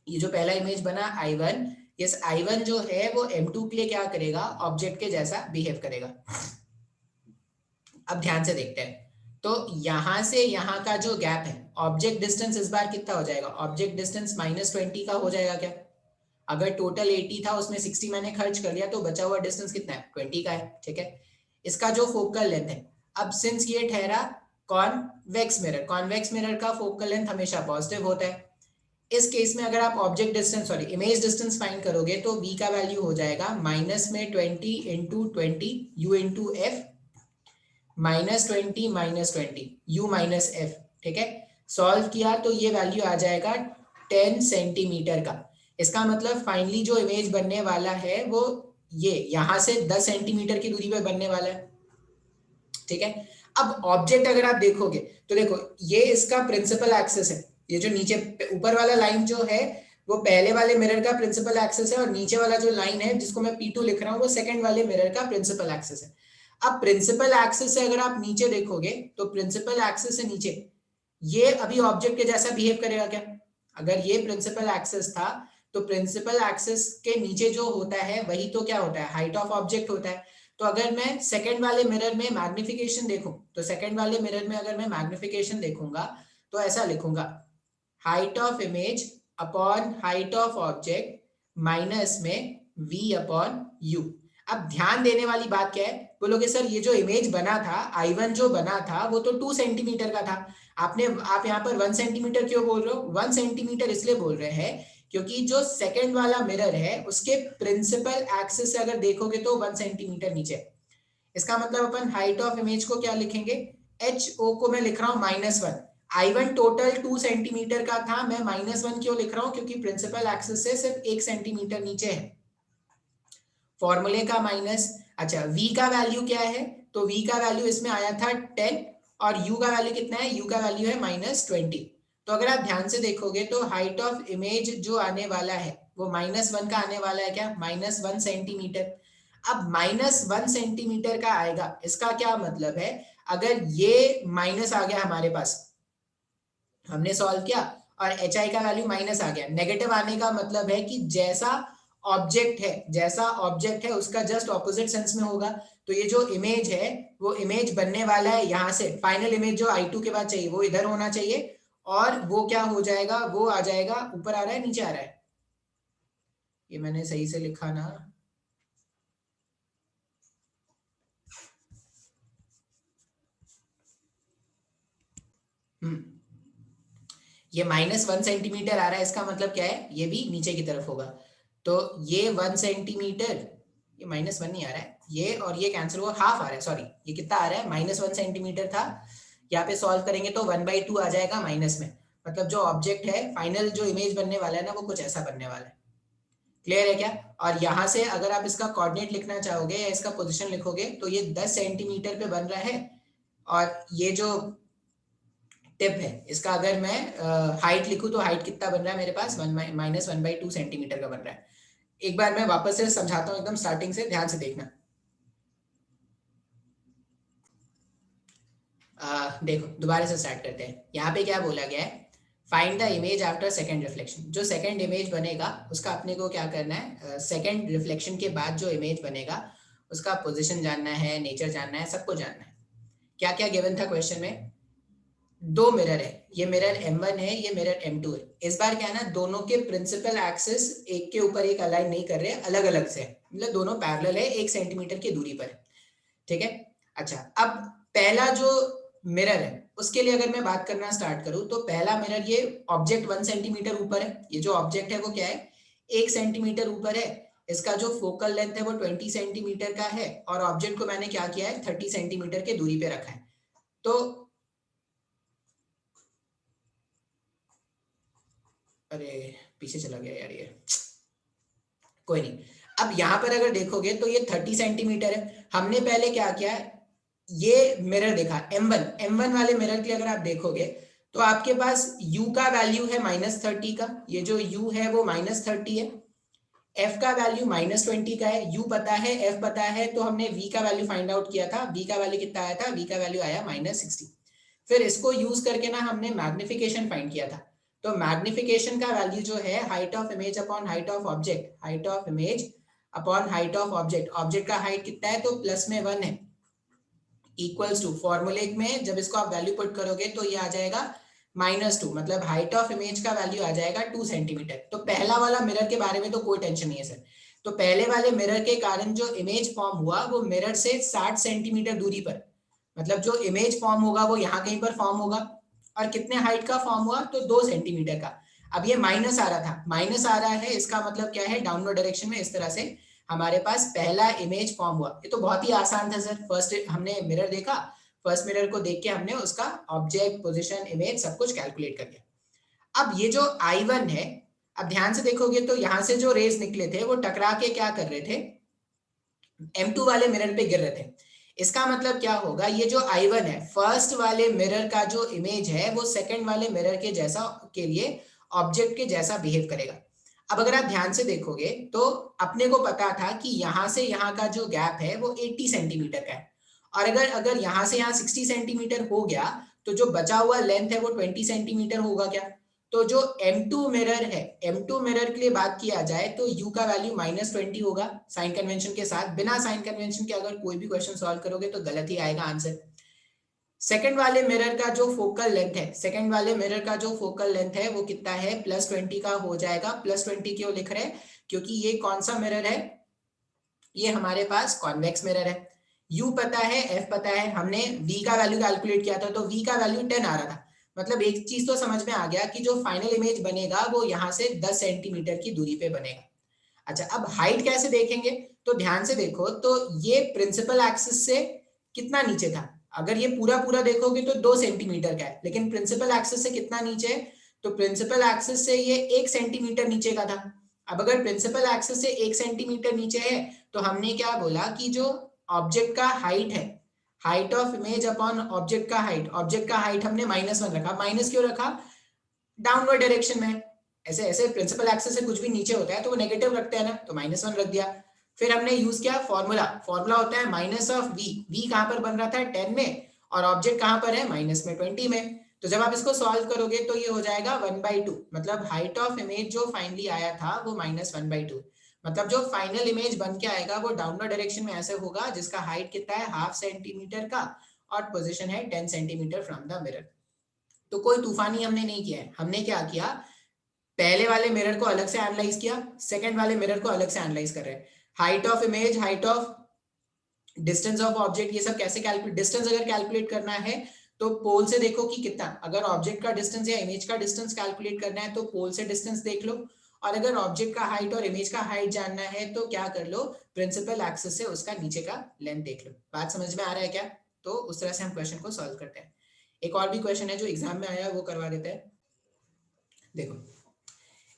Speaker 1: ये जो पहला इमेज बना I1, इस I1 जो है वो M2 के लिए क्या करेगा, ऑब्जेक्ट के जैसा बिहेव करेगा। अब ध्यान से देखते हैं, तो यहां से यहां का जो गैप है, ऑब्जेक्ट डिस्टेंस इस बार कितना हो जाएगा, ऑब्जेक्ट डिस्टेंस -20 का हो जाएगा क्या। अगर टोटल 80 था उसमें 60 मैंने खर्च कर लिया तो बचा हुआ डिस्टेंस कितना है, 20 का है। ठीक है, इसका जो फोकल लेंथ है, अब सिंस ये ठहरा कॉन्वेक्स मिरर, कॉन्वेक्स मिरर का फोकल लेंथ हमेशा पॉजिटिव होता है। इस केस में अगर आप object distance, sorry image distance find करोगे तो v का वैल्यू हो जाएगा -20 × 20 u × f, -20 -20 u - f। ठीक है, सॉल्व किया तो ये वैल्यू आ जाएगा 10 सेंटीमीटर का। इसका मतलब फाइनली जो इमेज बनने वाला है वो ये यहां से 10 सेंटीमीटर की दूरी पे बनने वाला है। ठीक है, अब ऑब्जेक्ट अगर आप देखोगे तो देखो ये इसका प्रिंसिपल एक्सिस है, ये जो नीचे ऊपर वाला लाइन जो है वो पहले वाले मिरर का प्रिंसिपल एक्सिस है और नीचे वाला जो लाइन है जिसको मैं P2 लिख रहा हूँ वो सेकंड वाले मिरर का प्रिंसिपल एक्सिस है। अब प्रिंसिपल एक्सिस से अगर आप नीचे देखोगे तो प्रिंसिपल एक्सिस से नीचे ये अभी ऑब्जेक्ट के जैसा बिहेव करेगा क्या। अगर ये प्रिंसिपल एक्सिस था तो प्रिंसिपल एक्सिस के नीचे जो होता है वही तो क्या होता है, हाइट ऑफ ऑब्जेक्ट होता है। तो अगर मैं सेकंड वाले मिरर में मैग्निफिकेशन देखूं तो सेकंड वाले मिरर में अगर मैं मैग्निफिकेशन देखूंगा तो ऐसा लिखूंगा, height of image upon height of object minus में v अपॉन u। अब ध्यान देने वाली बात क्या है, बोलोगे सर ये जो इमेज बना था I1 जो बना था वो तो 2 सेंटीमीटर का था, आप यहाँ पर 1 सेंटीमीटर क्यों बोल रहे हो। 1 सेंटीमीटर इसलिए बोल रहे हैं क्योंकि जो सेकंड वाला मिरर है उसके प्रिंसिपल एक्सिस से अगर देखोगे तो 1 सेंटीमीटर नीचे। इसका मतलब अपन हाइट ऑफ इमेज को क्या लिखेंगे, HO को मैं लिख रहा हूं -1, I1 टोटल 2 सेंटीमीटर का था, मैं -1 क्यों लिख रहा हूं, क्योंकि प्रिंसिपल एक्सिस से सिर्फ 1 सेंटीमीटर नीचे है फॉर्मूले का माइनस। अच्छा v का वैल्यू क्या है, तो v का वैल्यू इसमें आया था 10 और u का वैल्यू कितना है, u का वैल्यू है -20। तो अगर आप ध्यान से देखोगे तो हाइट ऑफ इमेज जो आने वाला है वो -1 का आने वाला है, क्या -1 सेंटीमीटर। अब -1 सेंटीमीटर का आएगा, इसका क्या मतलब है, अगर ये माइनस आ गया हमारे पास, हमने सॉल्व किया और एच आई का वैल्यू माइनस आ गया, नेगेटिव आने का मतलब है कि जैसा ऑब्जेक्ट है उसका जस्ट ऑपोजिट सेंस में होगा। तो ये जो इमेज है वो इमेज बनने वाला है, यहाँ से फाइनल इमेज जो I2 के बाद चाहिए वो इधर होना चाहिए, और वो क्या हो जाएगा, वो आ जाएगा, ऊपर आ रहा है नीचे आ रहा है, ये मैंने सही से लिखा ना, ये -1 सेंटीमीटर आ रहा है, इसका मतलब क्या है, ये भी नीचे की तरफ होगा। तो ये 1 सेंटीमीटर, ये -1 नहीं आ रहा है, ये और ये कैंसिल हुआ, हाफ आ रहा है, सॉरी ये कितना आ रहा है, -1 सेंटीमीटर था, यहाँ पे सॉल्व करेंगे तो 1/2 आ जाएगा माइनस में, मतलब जो ऑब्जेक्ट है फाइनल जो इमेज बनने वाला है ना वो कुछ ऐसा बनने वाला है। क्लियर है क्या। और यहाँ से अगर आप इसका कोऑर्डिनेट लिखना चाहोगे या इसका पोजीशन लिखोगे तो ये 10 सेंटीमीटर पे बन रहा है, और ये जो टिप है इसका अगर मैं हाइट लिखूं तो हाइट कितना बन रहा है मेरे पास, -1/2 सेंटीमीटर का बन रहा है। एक बार मैं वापस से समझाता हूँ एकदम स्टार्टिंग से, ध्यान से देखना। देखो दोबारा से स्टार्ट करते हैं, यहाँ पे क्या बोला गया है, find the image after second reflection. जो सेकंड इमेज बनेगा उसका अपने को क्या करना है, सेकंड रिफ्लेक्शन के बाद जो इमेज बनेगा उसका पोजीशन जानना है, नेचर जानना है, सबको जानना है। क्या क्या गिवन था क्वेश्चन में, दो मिरर है, ये मिरर M1 है, ये मिरर M2 है। इस बार क्या है ना, दोनों के प्रिंसिपल एक्सिस एक के ऊपर एक अलाइन नहीं कर रहे, अलग अलग से, मतलब दोनों पैरेलल है, 1 सेंटीमीटर की दूरी पर, ठीक है। अच्छा अब पहला जो मिरर है उसके लिए अगर मैं बात करना स्टार्ट करूं तो पहला मिरर, ये ऑब्जेक्ट 1 सेंटीमीटर ऊपर है, ये जो ऑब्जेक्ट है वो क्या है, 1 सेंटीमीटर ऊपर है, इसका जो फोकल लेंथ है वो 20 सेंटीमीटर का है, और ऑब्जेक्ट को मैंने क्या किया है, 30 सेंटीमीटर के दूरी पे रखा है। तो अरे पीछे चला गया यार ये, कोई नहीं। अब यहाँ पर अगर देखोगे तो ये 30 सेंटीमीटर है, हमने पहले क्या किया है, ये मिरर देखा M1 वाले मिरर के लिए अगर आप देखोगे तो आपके पास U का वैल्यू है -30 का, ये जो U है वो -30 है, F का वैल्यू -20 का है, U पता है F पता है, तो हमने V का वैल्यू फाइंड आउट किया था, V का वैल्यू कितना आया था, V का वैल्यू आया -60। फिर इसको यूज करके ना हमने मैग्निफिकेशन फाइंड किया था, तो मैग्निफिकेशन का वैल्यू जो है height of image upon height of object, height of image upon height of object, object का हाइट कितना है तो प्लस में 1 है, इक्वल्स टू फॉर्मूले में जब इसको आप वैल्यू पुट करोगे तो ये आ जाएगा -2, मतलब हाइट ऑफ इमेज का वैल्यू आ जाएगा 2 सेंटीमीटर। तो पहला वाला मिरर के बारे में तो कोई टेंशन नहीं है सर, तो पहले वाले मिरर के कारण जो इमेज फॉर्म हुआ वो मिरर से 60 सेंटीमीटर दूरी पर, मतलब जो इमेज फॉर्म होगा वो यहाँ कहीं पर फॉर्म होगा, और कितने हाइट का फॉर्म हुआ तो 2 सेंटीमीटर का। अब ये माइनस आ रहा था, माइनस आ रहा है, इसका मतलब क्या है, डाउनवर्ड डायरेक्शन में इस तरह से हमारे पास पहला इमेज फॉर्म हुआ। ये तो बहुत ही आसान था सर, फर्स्ट हमने मिरर देखा, फर्स्ट मिरर को देख के हमने उसका ऑब्जेक्ट पोजीशन इमेज सब कुछ कैलकुलेट कर दिया। अब ये जो I1 है, अब ध्यान से देखोगे तो यहाँ से जो रेज निकले थे वो टकरा के क्या कर रहे थे, M2 वाले मिरर पे गिर रहे थे। इसका मतलब क्या होगा, ये जो I1 है फर्स्ट वाले मिरर का जो इमेज है वो सेकंड वाले मिरर के जैसा, के लिए ऑब्जेक्ट के जैसा बिहेव करेगा। अब अगर आप ध्यान से देखोगे तो अपने को पता था कि यहाँ से यहाँ का जो गैप है वो 80 सेंटीमीटर का है, और अगर अगर यहाँ से यहाँ 60 सेंटीमीटर हो गया तो जो बचा हुआ लेंथ है वो 20 सेंटीमीटर होगा क्या। तो जो M2 मिरर है, M2 मिरर के लिए बात किया जाए तो U का वैल्यू -20 होगा साइन कन्वेंशन के साथ, बिना साइन कन्वेंशन के अगर कोई भी क्वेश्चन सॉल्व करोगे तो गलत ही आएगा आंसर। सेकंड वाले मिरर का जो फोकल लेंथ है, सेकंड वाले मिरर का जो फोकल लेंथ है वो कितना है, +20 का हो जाएगा। +20 क्यों लिख रहे हैं, क्योंकि ये कौन सा मिरर है, ये हमारे पास कॉन्वेक्स मिरर है। U पता है, F पता है, हमने V का वैल्यू कैलकुलेट किया था तो V का वैल्यू 10 आ रहा था, मतलब एक चीज तो समझ में आ गया कि जो फाइनल इमेज बनेगा वो यहाँ से 10 सेंटीमीटर की दूरी पे बनेगा। अच्छा अब हाइट कैसे देखेंगे, तो ध्यान से देखो तो ये प्रिंसिपल एक्सिस से कितना नीचे था, अगर ये पूरा पूरा देखोगे तो 2 सेंटीमीटर का है, लेकिन प्रिंसिपल एक्सिस से कितना नीचे है, तो प्रिंसिपल एक्सिस से ये 1 सेंटीमीटर नीचे का था। अब अगर प्रिंसिपल एक्सिस से 1 सेंटीमीटर नीचे है तो हमने क्या बोला कि जो ऑब्जेक्ट का हाइट है, height of image upon object का हाइट हमने -1 रखा। माइनस क्यों रखा, डाउनवर्ड डायरेक्शन में, ऐसे ऐसे प्रिंसिपल एक्सिस से कुछ भी नीचे होता है तो वो नेगेटिव रखते हैं ना, तो -1 रख दिया। फिर हमने यूज किया फॉर्मूला होता है माइनस ऑफ वी कहां पर बन रहा था 10 में, और ऑब्जेक्ट कहां पर है माइनस में 20 में। तो जब आप इसको सॉल्व करोगे तो ये हो जाएगा 1/2, मतलब हाइट ऑफ इमेज जो फाइनली आया था वो -1/2, मतलब जो फाइनल इमेज बन के आएगा वो डाउनवर्ड डायरेक्शन में ऐसे होगा, जिसका हाइट कितना है 0.5 सेंटीमीटर का, और पोजीशन है 10 सेंटीमीटर फ्रॉम द मिरर। तो कोई तूफानी हमने नहीं किया है, हमने क्या किया, पहले वाले मिरर को अलग से एनालाइज किया, सेकंड वाले मिरर को अलग से एनालाइज कर रहे हैं। Height of image, height of distance of object, ये सब कैसे कैलकुलेट, डिस्टेंस अगर कैलकुलेट करना है तो पोल से देखो कि कितना, अगर ऑब्जेक्ट का डिस्टेंस या इमेज का डिस्टेंस कैलकुलेट करना है तो पोल से डिस्टेंस देख लो, और अगर ऑब्जेक्ट का हाइट और इमेज का हाइट जानना है तो क्या कर लो, प्रिंसिपल एक्सिस से उसका नीचे का लेंथ देख लो। बात समझ में आ रहा है क्या? तो उस तरह से हम क्वेश्चन को सॉल्व करते हैं। एक और भी क्वेश्चन है जो एग्जाम में आया है वो करवा देते हैं। देखो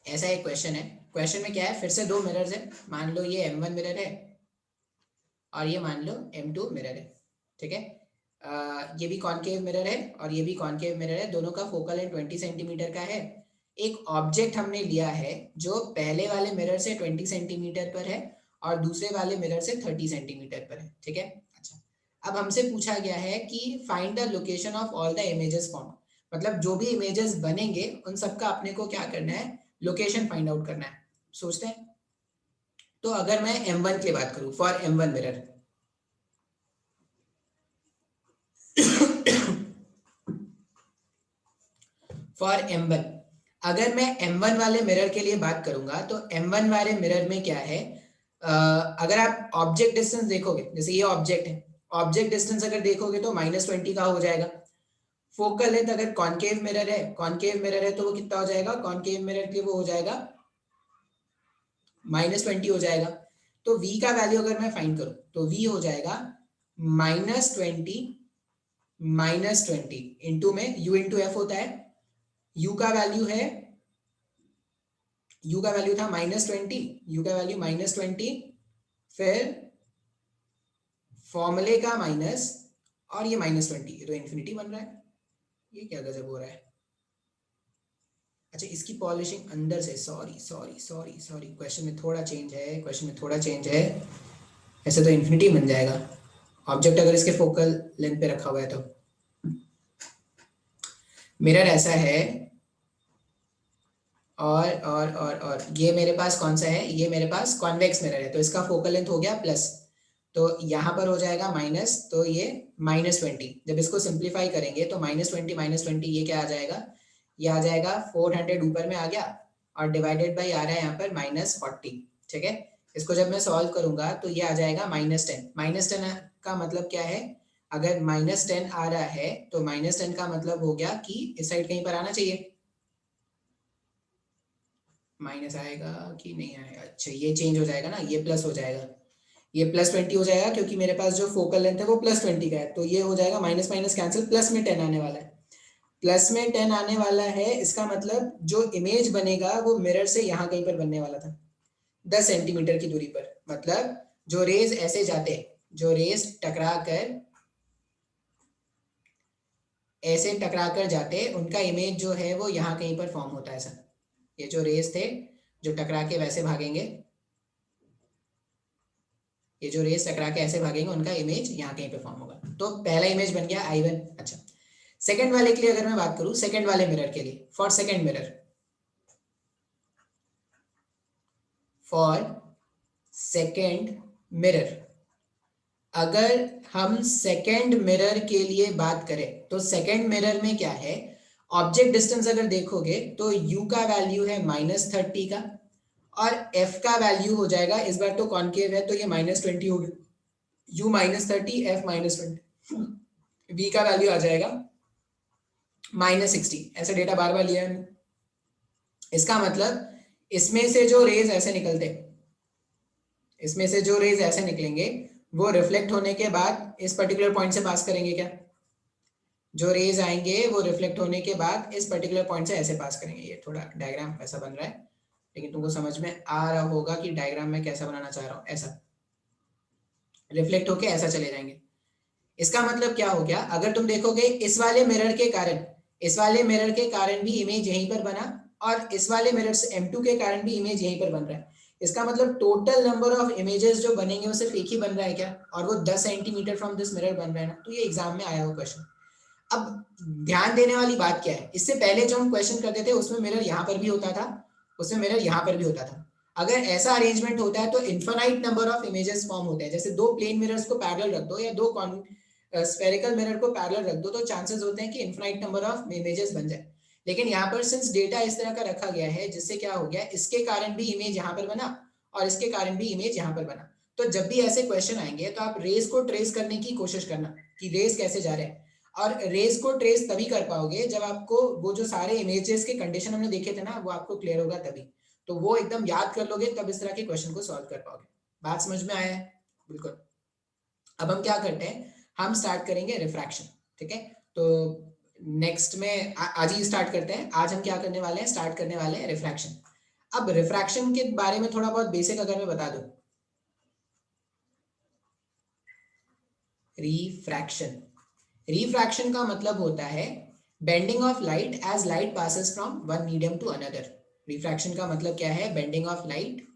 Speaker 1: ऐसा एक क्वेश्चन है, क्वेश्चन में क्या है, फिर से 2 मिरर्स है, मान लो ये M1 मिरर है और ये मान लो M2 मिरर है, ठीक है। ये भी कॉनकेव मिरर है और ये भी कॉनकेव मिरर है, दोनों का फोकल लेंथ 20 सेंटीमीटर का है। एक ऑब्जेक्ट हमने लिया है जो पहले वाले मिरर से 20 सेंटीमीटर पर है और दूसरे वाले मिरर से 30 सेंटीमीटर पर है, ठीक है। अच्छा, अब हमसे पूछा गया है कि find the location of all the images form, मतलब जो भी इमेजेस बनेंगे उन सबका अपने को क्या करना है, लोकेशन फाइंड आउट करना है। सोचते हैं, तो अगर मैं M1 की बात करूं, for M1 mirror, for M1, अगर मैं M1 वाले मिरर के लिए बात करूंगा तो M1 वाले मिरर में क्या है, अगर आप ऑब्जेक्ट डिस्टेंस देखोगे, जैसे ये ऑब्जेक्ट है, ऑब्जेक्ट डिस्टेंस अगर देखोगे तो -20 का हो जाएगा। फोकल लेंथ अगर कॉनकेव मिरर है, कॉनकेव मिरर है तो वो कितना हो जाएगा, कॉनकेव मिरर के लिए वो हो जाएगा -20 हो जाएगा। तो v का वैल्यू अगर मैं फाइंड करूं तो v हो जाएगा -20 इंटू में u इंटू एफ होता है, u का वैल्यू है, u का वैल्यू था -20, u का वैल्यू -20, फिर फॉर्मूले का माइनस और ये -20, तो इन्फिनिटी बन रहा है। ये क्या गजब हो रहा है। अच्छा, इसकी पॉलिशिंग अंदर से, सॉरी क्वेश्चन में थोड़ा चेंज है, क्वेश्चन में थोड़ा चेंज है, ऐसे तो इन्फिनिटी बन जाएगा ऑब्जेक्ट अगर इसके फोकल लेंथ पे रखा हुआ है तो। मिरर ऐसा है और ये मेरे पास कौन सा है, ये मेरे पास कॉन्वेक्स मिरर है, तो इसका फोकल लेंथ हो गया प्लस, तो यहाँ पर हो जाएगा माइनस, तो ये -20। जब इसको सिंप्लीफाई करेंगे तो -20 ये क्या आ जाएगा, ये आ जाएगा 400 ऊपर में आ गया और डिवाइडेड बाई आ रहा है यहाँ पर -40, ठीक है। इसको जब मैं सॉल्व करूंगा तो ये आ जाएगा -10। -10 का मतलब क्या है, अगर -10 आ रहा है तो -10 का मतलब हो गया कि इस साइड कहीं पर आना चाहिए, माइनस आएगा कि नहीं आएगा, अच्छा ये चेंज हो जाएगा ना, ये प्लस हो जाएगा, ये +20 हो जाएगा क्योंकि मेरे पास जो फोकल लेंथ है वो +20 का है, तो ये हो जाएगा माइनस माइनस कैंसिल, प्लस में 10 आने वाला है, प्लस में 10 आने वाला है। इसका मतलब जो इमेज बनेगा वो मिरर से यहाँ कहीं पर बनने वाला था 10 सेंटीमीटर की दूरी पर, मतलब जो रेज ऐसे जाते, जो रेज टकरा कर ऐसे टकरा कर जाते, उनका इमेज जो है वो यहाँ कहीं पर फॉर्म होता है सर। ये जो रेज थे जो टकरा के वैसे भागेंगे, ये जो रेस टकरा के ऐसे भागेंगे उनका इमेज यहाँ कहीं पे फॉर्म होगा। तो पहला इमेज बन गया I1। अच्छा, सेकंड वाले के लिए अगर मैं बात करूं, सेकंड वाले मिरर के लिए, for second mirror, for second mirror, अगर हम सेकंड मिरर के लिए बात करें तो सेकंड मिरर में क्या है, ऑब्जेक्ट डिस्टेंस अगर देखोगे तो u का वैल्यू है -30 का और f का वैल्यू हो जाएगा, इस बार तो कॉनकेव है तो ये -20 हो गया, u -30 f -20, v का वैल्यू आ जाएगा -60। ऐसे डेटा बार बार लिया है। इसका मतलब इसमें से जो रेज ऐसे निकलते, इसमें से जो रेज ऐसे निकलेंगे वो रिफ्लेक्ट होने के बाद इस पर्टिकुलर पॉइंट से पास करेंगे क्या, जो रेज आएंगे वो रिफ्लेक्ट होने के बाद इस पर्टिकुलर पॉइंट से ऐसे पास करेंगे। ये थोड़ा डायग्राम ऐसा बन रहा है, लेकिन तुमको समझ में आ रहा होगा कि डायग्राम में कैसा बनाना चाह रहा हूँ। ऐसा रिफ्लेक्ट होके ऐसा चले जाएंगे। इसका मतलब क्या हो गया, अगर तुम देखोगे इस वाले मिरर के कारण, इस वाले मिरर के कारण भी इमेज यहीं पर बना, और इस वाले मिरर से M2 के कारण भी इमेज यहीं पर बन रहा है। इसका मतलब टोटल नंबर ऑफ इमेजेस जो बनेंगे वो सिर्फ एक ही बन रहा है क्या, और वो 10 सेंटीमीटर फ्रॉम दिस मिरर बन रहा है ना। तो ये एग्जाम में आया हुआ क्वेश्चन। अब ध्यान देने वाली बात क्या है, इससे पहले जो हम क्वेश्चन करते थे उसमें मिरर यहाँ पर भी होता था, उसमें मिरर यहाँ पर भी होता था। अगर ऐसा अरेंजमेंट होता है तो infinite number of images form होते हैं। जैसे दो प्लेन मिरर्स को पैरेलल रख दो या दो स्फेरिकल मिरर को पैरेलल रख दो, तो चांसेस होते हैं कि इन्फिनाइट नंबर ऑफ इमेजेस बन जाए। लेकिन यहाँ पर सिंस डेटा इस तरह का रखा गया है, जिससे क्या हो गया, इसके कारण भी इमेज यहाँ पर बना और इसके कारण भी इमेज यहाँ पर बना। तो जब भी ऐसे क्वेश्चन आएंगे तो आप रेस को ट्रेस करने की कोशिश करना कि रेस कैसे जा रहे हैं। और रेस को ट्रेस तभी कर पाओगे जब आपको वो जो सारे इमेजेस के कंडीशन हमने देखे थे ना, वो आपको क्लियर होगा तभी। तो वो एकदम याद कर लोगे तब इस तरह के क्वेश्चन को सॉल्व कर पाओगे। बात समझ में आया है? बिल्कुल। अब हम क्या करते हैं, हम स्टार्ट करेंगे रिफ्रैक्शन। ठीक है, तो नेक्स्ट में आज ही स्टार्ट करते हैं। आज हम क्या करने वाले हैं, स्टार्ट करने वाले हैं रिफ्रैक्शन। अब रिफ्रैक्शन के बारे में थोड़ा बहुत बेसिक अगर मैं बता दूं, रिफ्रैक्शन, रिफ्रैक्शन का मतलब होता है bending of light as light passes from one medium to another. Refraction का मतलब क्या है, bending of light,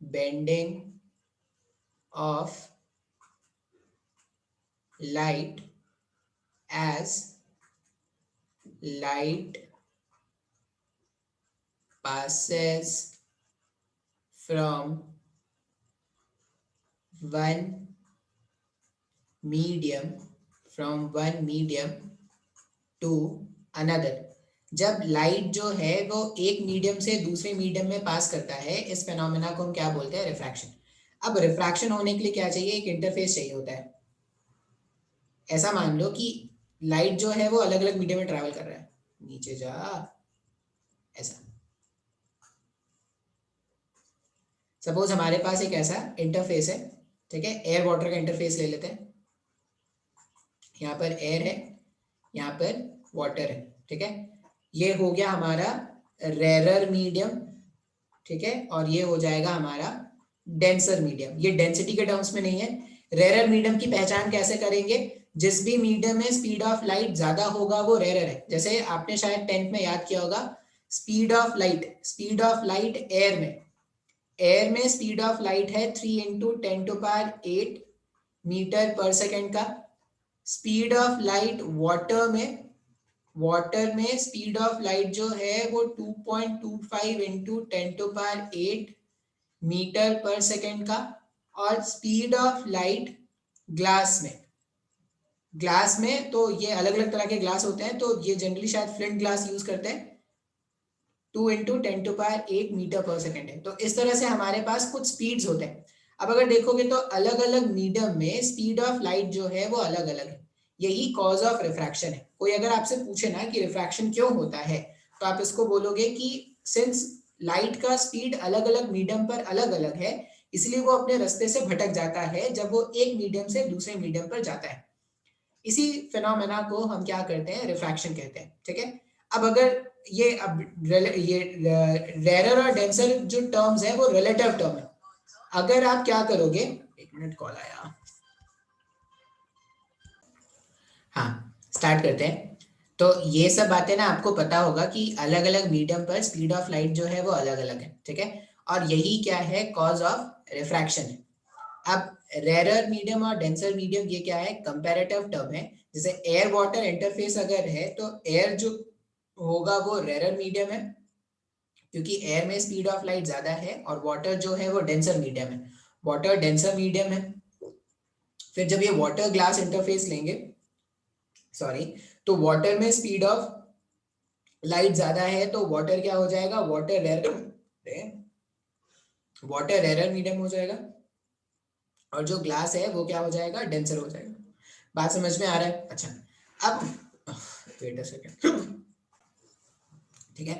Speaker 1: bending of light as light passes from one medium to another। जब लाइट जो है वो एक मीडियम से दूसरे मीडियम में पास करता है, इस फेनोमेना को हम क्या बोलते हैं, रिफ्रैक्शन। अब रिफ्रैक्शन होने के लिए क्या चाहिए, एक इंटरफेस चाहिए होता है। ऐसा मान लो कि लाइट जो है वो अलग अलग मीडियम में ट्रैवल कर रहा है, नीचे जा, ऐसा। सपोज हमारे पास एक ऐसा इंटरफेस है, ठीक है, एयर वाटर का इंटरफेस ले लेते हैं। यहाँ पर एयर है, यहाँ पर वाटर है, ठीक है। ये हो गया हमारा रेरर मीडियम, ठीक है, और ये हो जाएगा हमारा डेंसर मीडियम। ये डेंसिटी के टर्म्स में नहीं है। रेरर मीडियम की पहचान कैसे करेंगे, जिस भी मीडियम में स्पीड ऑफ लाइट ज्यादा होगा वो रेरर है। जैसे आपने शायद 10th में याद किया होगा, स्पीड ऑफ लाइट एयर में स्पीड ऑफ लाइट है 3 × 10⁸ मीटर पर सेकेंड का। स्पीड ऑफ लाइट वाटर में स्पीड ऑफ लाइट जो है वो 2.25 × 10⁸ मीटर पर सेकेंड का। और स्पीड ऑफ लाइट ग्लास में तो ये अलग अलग तरह के ग्लास होते हैं, तो ये जनरली शायद फ्लिंट ग्लास यूज करते हैं, 2 × 10⁸ मीटर पर सेकेंड है। तो इस तरह से हमारे पास कुछ स्पीड्स होते हैं। अब अगर देखोगे तो अलग अलग मीडियम में स्पीड ऑफ लाइट जो है वो अलग अलग है। यही कॉज ऑफ रिफ्रैक्शन है। कोई अगर आपसे पूछे ना कि रिफ्रैक्शन क्यों होता है, तो आप इसको बोलोगे कि सिंस लाइट का स्पीड अलग अलग मीडियम पर अलग अलग है, इसलिए वो अपने रास्ते से भटक जाता है जब वो एक मीडियम से दूसरे मीडियम पर जाता है। इसी फिनोमेना को हम क्या करते हैं, रिफ्रैक्शन कहते हैं, ठीक है। अब अगर ये रेरर और डेंसर जो टर्म्स है वो रिलेटिव टर्म है। अगर आप क्या करोगे, एक मिनट कॉल आया, हाँ स्टार्ट करते हैं। तो ये सब बातें ना आपको पता होगा कि अलग अलग मीडियम पर स्पीड ऑफ लाइट जो है वो अलग अलग है, ठीक है। और यही क्या है, कॉज ऑफ रिफ्रैक्शन है। अब रेरर मीडियम और डेंसर मीडियम ये क्या है, कंपैरेटिव टर्म है। जैसे एयर वाटर इंटरफेस अगर है तो एयर जो होगा वो रेरर मीडियम है, क्योंकि एयर में स्पीड ऑफ लाइट ज्यादा है, और वाटर जो है वो डेंसर मीडियम है, वाटर डेंसर मीडियम है। फिर जब ये वाटर ग्लास इंटरफेस लेंगे, सॉरी, तो वाटर में स्पीड ऑफ लाइट ज्यादा है, तो वाटर क्या हो जाएगा, वाटर रेरर मीडियम हो जाएगा, और जो ग्लास है वो क्या हो जाएगा, डेंसर हो जाएगा। बात समझ में आ रहा है? अच्छा, अब वेट अ सेकंड, ठीक है।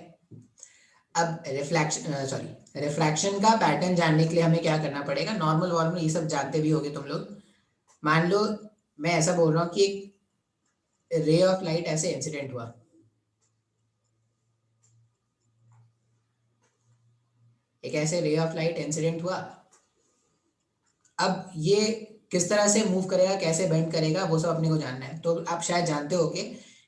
Speaker 1: अब रिफ्रैक्शन का पैटर्न जानने के लिए हमें क्या करना पड़ेगा, नॉर्मल ये सब जानते भी होगे तुम लोग। मान लो मैं ऐसा बोल रहा हूँ कि एक रे ऑफ लाइट ऐसे इंसिडेंट हुआ, एक ऐसे रे ऑफ लाइट इंसिडेंट हुआ। अब ये किस तरह से मूव करेगा, कैसे बेंड करेगा, वो सब अपने को जानना है। तो आप शायद जानते होगे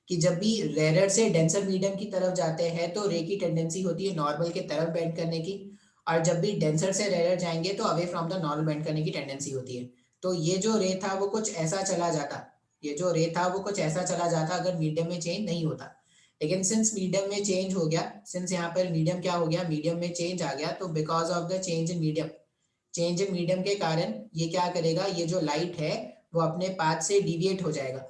Speaker 1: कि जब भी रेयर से डेंसर मीडियम की तरफ जाते हैं तो रे की टेंडेंसी होती है नॉर्मल की तरफ बेंड करने की, और जब भी डेंसर से रेयर जाएंगे तो away from the normal bend करने की टेंडेंसी होती है। तो ये जो रे था वो कुछ ऐसा चला जाता, ये जो रे था वो कुछ ऐसा चला जाता अगर मीडियम में चेंज नहीं होता। लेकिन सिंस मीडियम में चेंज हो गया, सिंस यहाँ पर मीडियम क्या हो गया, मीडियम में चेंज आ गया, तो because of the change in medium, change in medium के कारण ये क्या करेगा, ये जो लाइट है वो अपने पाथ से डिविएट हो जाएगा,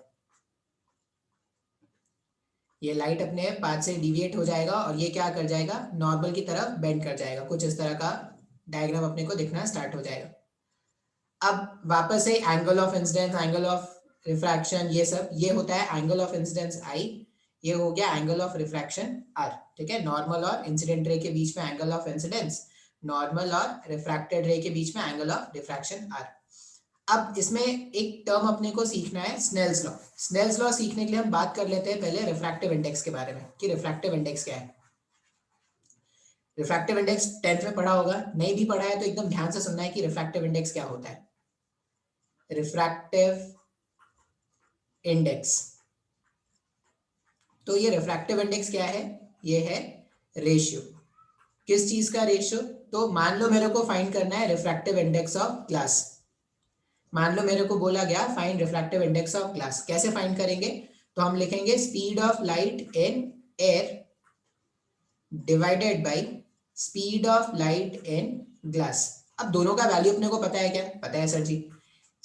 Speaker 1: ये लाइट अपने पाथ से डिविएट हो जाएगा और ये क्या कर जाएगा, नॉर्मल की तरफ बेंड कर जाएगा। कुछ इस तरह का डायग्राम अपने को दिखना स्टार्ट हो जाएगा। अब वापस से angle of incidence, angle of refraction, ये सब ये होता है एंगल ऑफ इंसिडेंस आई, ये हो गया एंगल ऑफ रिफ्रैक्शन आर। ठीक है, नॉर्मल और इंसिडेंट रे के बीच में एंगल ऑफ इंसिडेंस, नॉर्मल और रिफ्रैक्टेड रे के बीच में एंगल ऑफ रिफ्रैक्शन आर। अब इसमें एक टर्म अपने को सीखना है, स्नेल्स लॉ। स्नेल्स लॉ सीखने के लिए हम बात कर लेते हैं पहले रिफ्रैक्टिव इंडेक्स के बारे में, कि रिफ्रैक्टिव इंडेक्स क्या है। रिफ्रैक्टिव इंडेक्स 10th में पढ़ा होगा, नहीं भी पढ़ा है तो एकदम ध्यान से सुनना है कि रिफ्रैक्टिव इंडेक्स क्या होता है। रिफ्रैक्टिव इंडेक्स, तो ये रिफ्रैक्टिव इंडेक्स क्या है, ये है रेशियो। किस चीज का रेशियो, तो मान लो मेरे को फाइंड करना है रिफ्रैक्टिव इंडेक्स ऑफ ग्लास। मान लो मेरे को बोला गया find refractive index of glass, कैसे फाइंड करेंगे, तो हम लिखेंगे speed of light in air divided by speed of light in glass. अब दोनों का वैल्यू अपने को पता है, क्या पता है sir ji,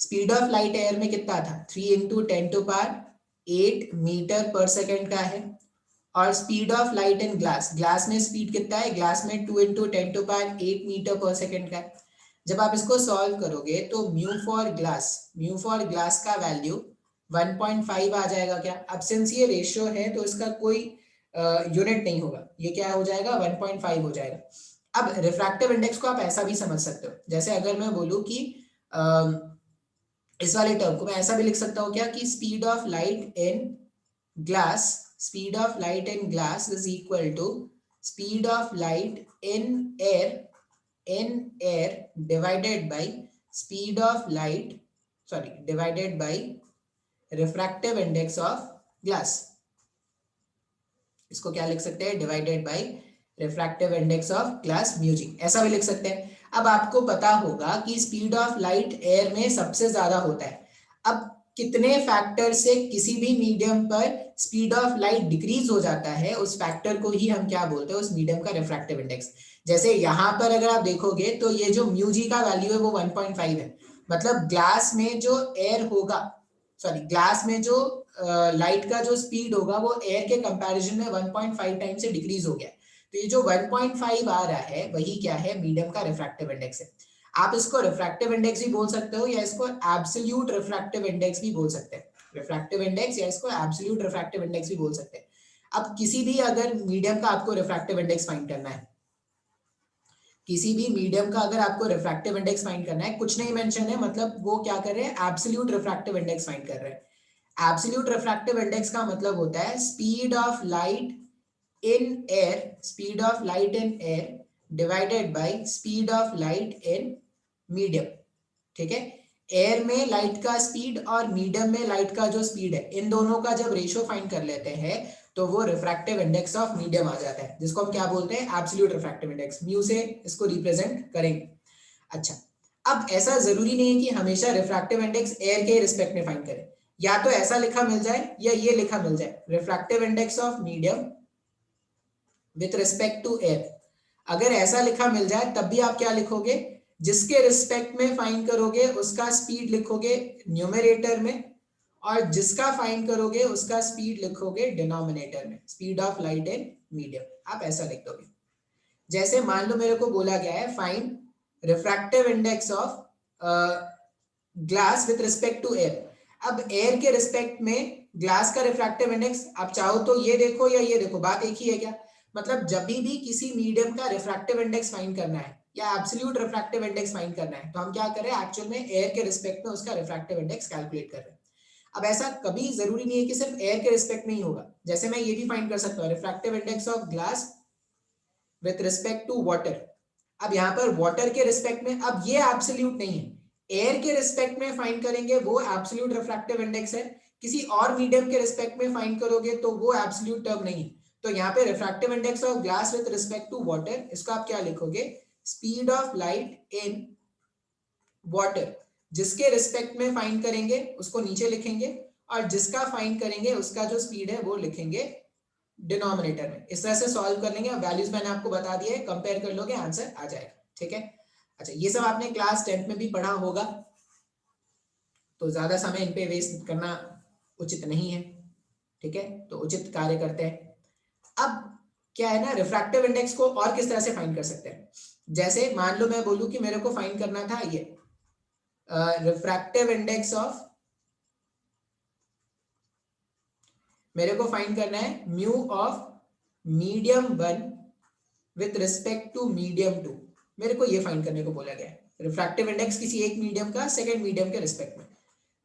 Speaker 1: speed of light air में कितना था, 3 × 10⁸ मीटर पर सेकेंड का है, और speed of light in glass, glass में स्पीड कितना है, ग्लास में 2 × 10⁸ मीटर पर सेकेंड का है। जब आप इसको सॉल्व करोगे तो म्यू फॉर ग्लास का वैल्यू 1.5 आ जाएगा क्या। अब सिंस ये रेशियो है तो इसका कोई यूनिट नहीं होगा, ये क्या हो जाएगा, 1.5 हो जाएगा। अब रिफ्रैक्टिव इंडेक्स को आप ऐसा भी समझ सकते हो, जैसे अगर मैं बोलूं कि इस वाले टर्म को मैं ऐसा भी लिख सकता हूँ क्या, कि speed of light in glass, speed of light in glass is equal to speed of light in air divided by speed of light, sorry divided by refractive index of glass. इसको क्या लिख सकते हैं, divided by refractive index of glass mu g, ऐसा भी लिख सकते हैं। अब आपको पता होगा कि स्पीड ऑफ लाइट एयर में सबसे ज्यादा होता है। अब कितने फैक्टर से किसी भी मीडियम पर स्पीड ऑफ लाइट डिक्रीज हो जाता है, उस फैक्टर को ही हम क्या बोलते हैं, उस मीडियम का रिफ्रैक्टिव इंडेक्स। जैसे यहां पर अगर आप देखोगे तो ये जो म्यू जी का वैल्यू है वो 1.5 है, मतलब ग्लास में जो एयर होगा, सॉरी ग्लास में जो लाइट का जो स्पीड होगा वो एयर के कंपैरिजन में 1.5 टाइम से डिक्रीज हो गया। तो ये जो 1.5 आ रहा है वही क्या है, मीडियम का रिफ्रैक्टिव इंडेक्स है। आप इसको रिफ्रैक्टिव इंडेक्स भी बोल सकते हो या इसको एब्सोल्यूट रिफ्रैक्टिव इंडेक्स भी बोल सकते हैं, रिफ्रैक्टिव इंडेक्स या इसको एब्सोल्यूट रिफ्रैक्टिव इंडेक्स भी बोल सकते हैं। अब किसी भी अगर मीडियम का आपको रिफ्रैक्टिव इंडेक्स फाइंड करना है, किसी भी मीडियम का अगर आपको रिफ्रैक्टिव इंडेक्स फाइंड करना है, कुछ नहीं मेंशन है, मतलब वो क्या कर रहे हैं, एब्सोल्यूट रिफ्रैक्टिव इंडेक्स फाइंड कर रहे हैं। एब्सोल्यूट रिफ्रैक्टिव इंडेक्स का मतलब होता है speed of light in air, speed of light in air divided by speed of light in medium. ठीक है, एयर में लाइट का स्पीड और मीडियम में लाइट का जो स्पीड है, इन दोनों का जब रेशियो फाइंड कर लेते हैं तो वो रिफ्रैक्टिव इंडेक्स ऑफ मीडियम आ जाता है, जिसको हम क्या बोलते हैं, एब्सोल्यूट रिफ्रैक्टिव इंडेक्स, म्यू से इसको रिप्रेजेंट करेंगे। अच्छा, अब ऐसा जरूरी नहीं है कि हमेशा रिफ्रैक्टिव इंडेक्स एयर के रिस्पेक्ट में फाइंड करें, या तो ऐसा लिखा मिल जाए या ये लिखा मिल जाए, refractive index of medium with respect to air. अगर ऐसा लिखा मिल जाए तब भी आप क्या लिखोगे, जिसके रिस्पेक्ट में फाइंड करोगे उसका स्पीड लिखोगे न्यूमरेटर में, और जिसका फाइंड करोगे उसका स्पीड लिखोगे डिनोमिनेटर में, speed of light in medium आप ऐसा लिख दोगे। जैसे मान लो मेरे को बोला गया है find refractive index of glass with respect to air. अब एयर के रिस्पेक्ट में ग्लास का रिफ्रैक्टिव इंडेक्स आप चाहो तो ये देखो या ये देखो, बात एक ही है क्या, मतलब जब भी किसी मीडियम का रिफ्रैक्टिव इंडेक्स फाइंड करना है, या एब्सोल्यूट रिफ्रैक्टिव इंडेक्स फाइंड करना है, तो हम क्या कर रहे हैं, एक्चुअल में एयर के रिस्पेक्ट में उसका रिफ्रैक्टिव इंडेक्स कैलकुलेट कर रहे हैं। अब ऐसा कभी जरूरी नहीं है कि सिर्फ एयर के रिस्पेक्ट में ही होगा, जैसे मैं ये भी फाइंड कर सकता हूँ, refractive index of glass with respect to water. अब यहाँ पर वाटर के रिस्पेक्ट में, अब ये एब्सोल्यूट नहीं है, एयर के रिस्पेक्ट में फाइंड करेंगे वो एब्सोल्यूट रिफ्रैक्टिव इंडेक्स है, किसी और मीडियम के रिस्पेक्ट में फाइंड करोगे तो वो एब्सोल्यूट टर्म नहीं है। तो यहाँ पे refractive index of glass with respect to water, इसको आप क्या लिखोगे, speed of light in water, जिसके रिस्पेक्ट में फाइंड करेंगे उसको नीचे लिखेंगे, और जिसका फाइंड करेंगे उसका जो स्पीड है वो लिखेंगे डिनोमिनेटर में। इस तरह से सॉल्व कर लेंगे, वैल्यूज मैंने आपको बता दिया है, कंपेयर कर लोगे आंसर आ जाएगा, ठीक है। अच्छा, ये सब आपने क्लास 10th में भी पढ़ा होगा, तो ज्यादा समय इन पे वेस्ट करना उचित नहीं है, ठीक है, तो उचित कार्य करते हैं। अब क्या है ना, रिफ्रैक्टिव इंडेक्स को और किस तरह से फाइंड कर सकते हैं, जैसे मान लो मैं बोलूं कि मेरे को फाइंड करना था ये रिफ्रैक्टिव इंडेक्स ऑफ, मेरे को फाइंड करना है mu of medium 1 with respect to medium 2, मेरे को ये फाइंड करने को बोला गया है, रिफ्रैक्टिव इंडेक्स किसी एक मीडियम का सेकंड मीडियम के रिस्पेक्ट में।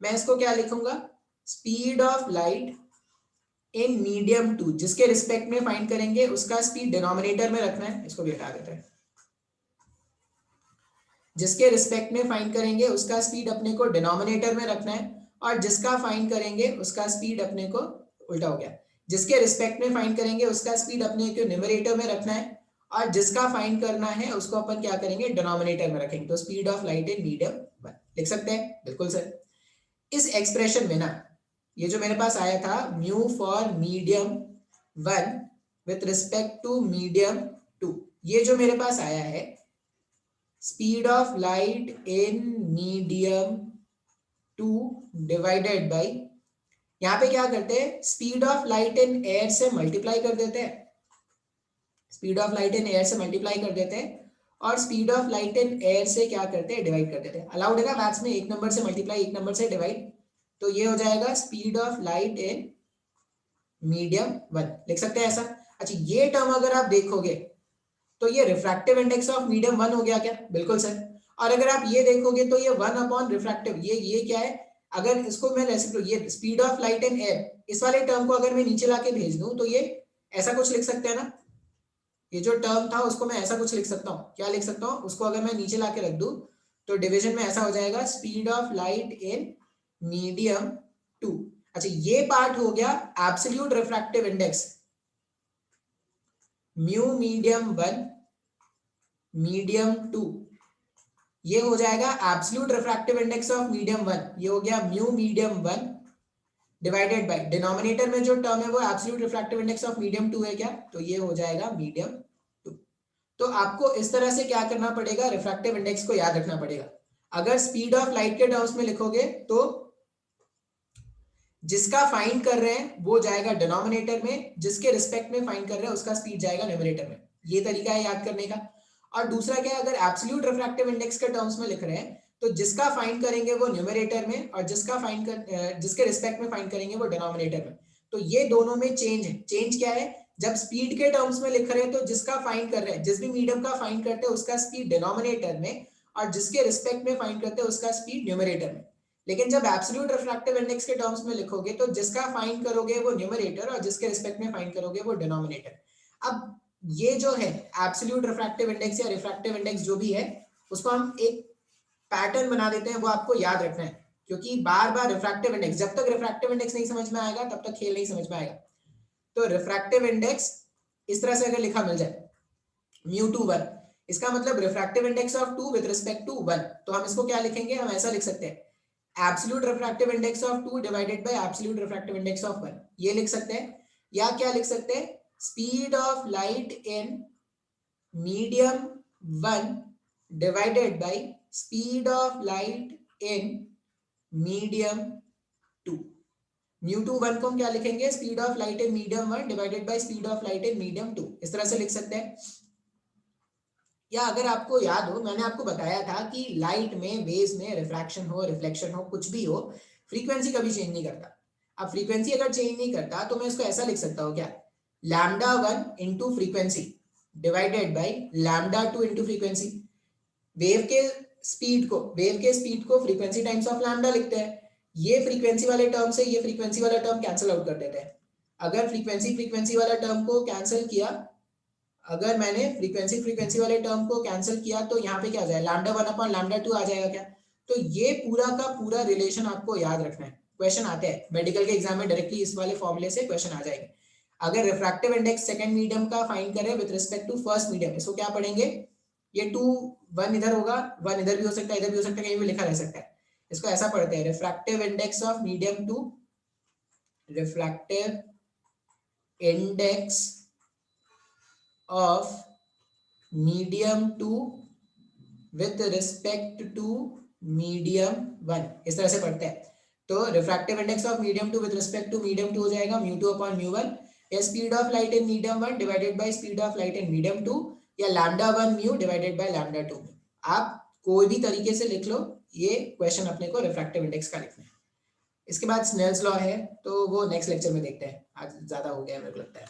Speaker 1: मैं इसको क्या लिखूंगा, speed of light in medium 2, जिसके रिस्पेक्ट में फाइंड करेंगे उसका स्पीड डिनोमिनेटर में रखना है, इसको भी हटा देते हैं, जिसके रिस्पेक्ट में फाइंड करेंगे उसका स्पीड अपने को डिनोमिनेटर में रखना है, और जिसका फाइंड करेंगे उसका स्पीड अपने को, उल्टा हो गया, जिसके रिस्पेक्ट में फाइंड करेंगे उसका स्पीड अपने को न्यूमरेटर में रखना है, और जिसका फाइंड करना है उसको अपन क्या करेंगे, डिनोमिनेटर में रखेंगे। तो speed of light in medium 1 लिख सकते हैं, बिल्कुल सर। इस एक्सप्रेशन में ना, ये जो मेरे पास आया था mu for medium 1 with respect to medium 2, ये जो मेरे पास आया है speed of light in medium 2 divided by, यहां पे क्या करते हैं, speed of light in air से मल्टीप्लाई कर देते हैं, speed of light in air से मल्टीप्लाई कर देते हैं, और speed of light in air से क्या करते हैं, डिवाइड कर देते हैं। अलाउड है ना मैथ्स में, एक नंबर से मल्टीप्लाई एक नंबर से डिवाइड, तो ये हो जाएगा speed of light in medium 1 लिख सकते हैं ऐसा। अच्छा, ये टर्म अगर आप देखोगे तो ये रिफ्रैक्टिव इंडेक्स ऑफ मीडियम 1 हो गया क्या, बिल्कुल सर। और अगर आप ये देखोगे तो ये 1 अपॉन रिफ्रैक्टिव, ये क्या है, अगर इसको मैं ऐसे, ये speed of light in air, इस वाले टर्म को अगर मैं नीचे लाके भेज दूं तो ये ऐसा कुछ लिख सकते हैं ना, ये जो टर्म था उसको मैं ऐसा कुछ लिख सकता हूँ, क्या लिख सकता हूँ, उसको अगर मैं नीचे लाके रख दूं तो डिवीजन में ऐसा हो जाएगा, speed of light in medium 2। अच्छा, ये पार्ट हो गया absolute refractive index, mu medium 1 medium 2, ये हो जाएगा absolute refractive index of medium 1, ये हो गया mu medium 1 divided by denominator में जो टर्म है वो absolute refractive index of medium 2 है क्या, तो ये हो जाएगा मीडियम 2। तो आपको इस तरह से क्या करना पड़ेगा, रिफ्रैक्टिव इंडेक्स को याद रखना पड़ेगा। अगर स्पीड ऑफ लाइट के टर्म्स में लिखोगे तो जिसका फाइंड कर रहे हैं वो जाएगा डिनोमिनेटर में, जिसके रिस्पेक्ट में फाइंड कर रहे हैं उसका स्पीड जाएगा न्यूमरेटर में, ये तरीका है याद करने का। और दूसरा क्या है, अगर एब्सोल्यूट रिफ्रैक्टिव इंडेक्स के टर्म्स में लिख रहे हैं तो जिसका फाइंड करेंगे वो न्यूमरेटर में, और जिसका फाइंड कर जिसके रिस्पेक्ट में फाइंड करेंगे वो डिनोमिनेटर में। तो ये दोनों में चेंज है, चेंज क्या है, जब स्पीड के टर्म्स में लिख रहे हैं तो जिसका फाइंड कर रहे हैं, जिस भी मीडियम का फाइंड करते हैं उसका स्पीड डिनोमिनेटर में, और जिसके रिस्पेक्ट में फाइंड करते हैं उसका स्पीड न्यूमरेटर में। लेकिन जब एब्सोल्यूट रिफ्रैक्टिव इंडेक्स के टर्म्स में लिखोगे तो जिसका फाइंड करोगे वो न्यूमरेटर, और जिसके रिस्पेक्ट में फाइंड करोगे वो डिनोमिनेटर। अब ये जो है एब्सोल्यूट रिफ्रैक्टिव इंडेक्स या रिफ्रैक्टिव इंडेक्स जो भी है, उसको हम एक पैटर्न बना देते हैं, वो आपको याद रखना है, क्योंकि बार बार रिफ्रैक्टिव इंडेक्स, जब तक रिफ्रैक्टिव इंडेक्स नहीं समझ में आएगा तब तक खेल नहीं समझ में आएगा। तो रिफ्रैक्टिव इंडेक्स इस तरह से अगर लिखा मिल जाए म्यू 2 1, इसका मतलब refractive index of 2 with respect to 1, तो हम इसको क्या लिखेंगे, हम ऐसा लिख सकते हैं absolute refractive index of 2 divided bye absolute refractive index of 1, ये लिख सकते हैं। या क्या लिख सकते हैं, speed of light in medium 1 divided by speed of light in medium 2। Mu 2 1 को हम क्या लिखेंगे, speed of light in medium 1 divided by speed of light in medium 2, इस तरह से लिख सकते हैं। या अगर आपको याद हो, मैंने आपको बताया था कि लाइट में, वेव्स में रिफ्रैक्शन हो, रिफ्लेक्शन हो, कुछ भी हो, फ्रीक्वेंसी कभी चेंज नहीं करता। अब फ्रीक्वेंसी अगर चेंज नहीं करता तो मैं इसको ऐसा लिख सकता हूँ क्या, lambda 1 into frequency divided by lambda 2 into frequency. Wave के स्पीड को फ्रीक्वेंसी टाइम्स ऑफ लैम्डा लिखते हैं। ये फ्रीक्वेंसी वाले टर्म से ये फ्रीक्वेंसी वाला टर्म कैंसिल आउट कर देते हैं। अगर फ्रीक्वेंसी वाला टर्म को कैंसिल किया, अगर मैंने फ्रीक्वेंसी वाले टर्म को कैंसिल किया तो यहाँ पे क्या आ जाएगा, लैम्डा 1 अपॉन लैम्डा 2 आ जाएगा क्या। तो ये पूरा का पूरा रिलेशन आपको याद रखना है, क्वेश्चन आते हैं मेडिकल के एग्जाम में डायरेक्टली इस वाले फॉर्मूले से क्वेश्चन आ जाएंगे। अगर रिफ्रैक्टिव इंडेक्स सेकंड मीडियम का फाइंड करें with respect to first medium, इसको क्या पढ़ेंगे, ये 2 1 इधर होगा, 1 इधर भी हो सकता है, इधर भी हो सकता है, कहीं भी लिखा रह सकता है। इसको ऐसा पढ़ते हैं, refractive index of medium two, refractive index of medium two with respect to medium 1, इस तरह से पढ़ते हैं। तो refractive index of medium two with respect to medium 2 हो जाएगा μ2 अपॉन μ1, या speed of light in medium 1 divided by speed of light in medium 2, या lambda 1 mu divided by lambda 2। आप कोई भी तरीके से लिख लो, ये क्वेश्चन अपने को रिफ्रैक्टिव इंडेक्स का लिखना है। इसके बाद स्नेल्स लॉ है, तो वो नेक्स्ट लेक्चर में देखते हैं, आज ज्यादा हो गया मेरे को लगता है।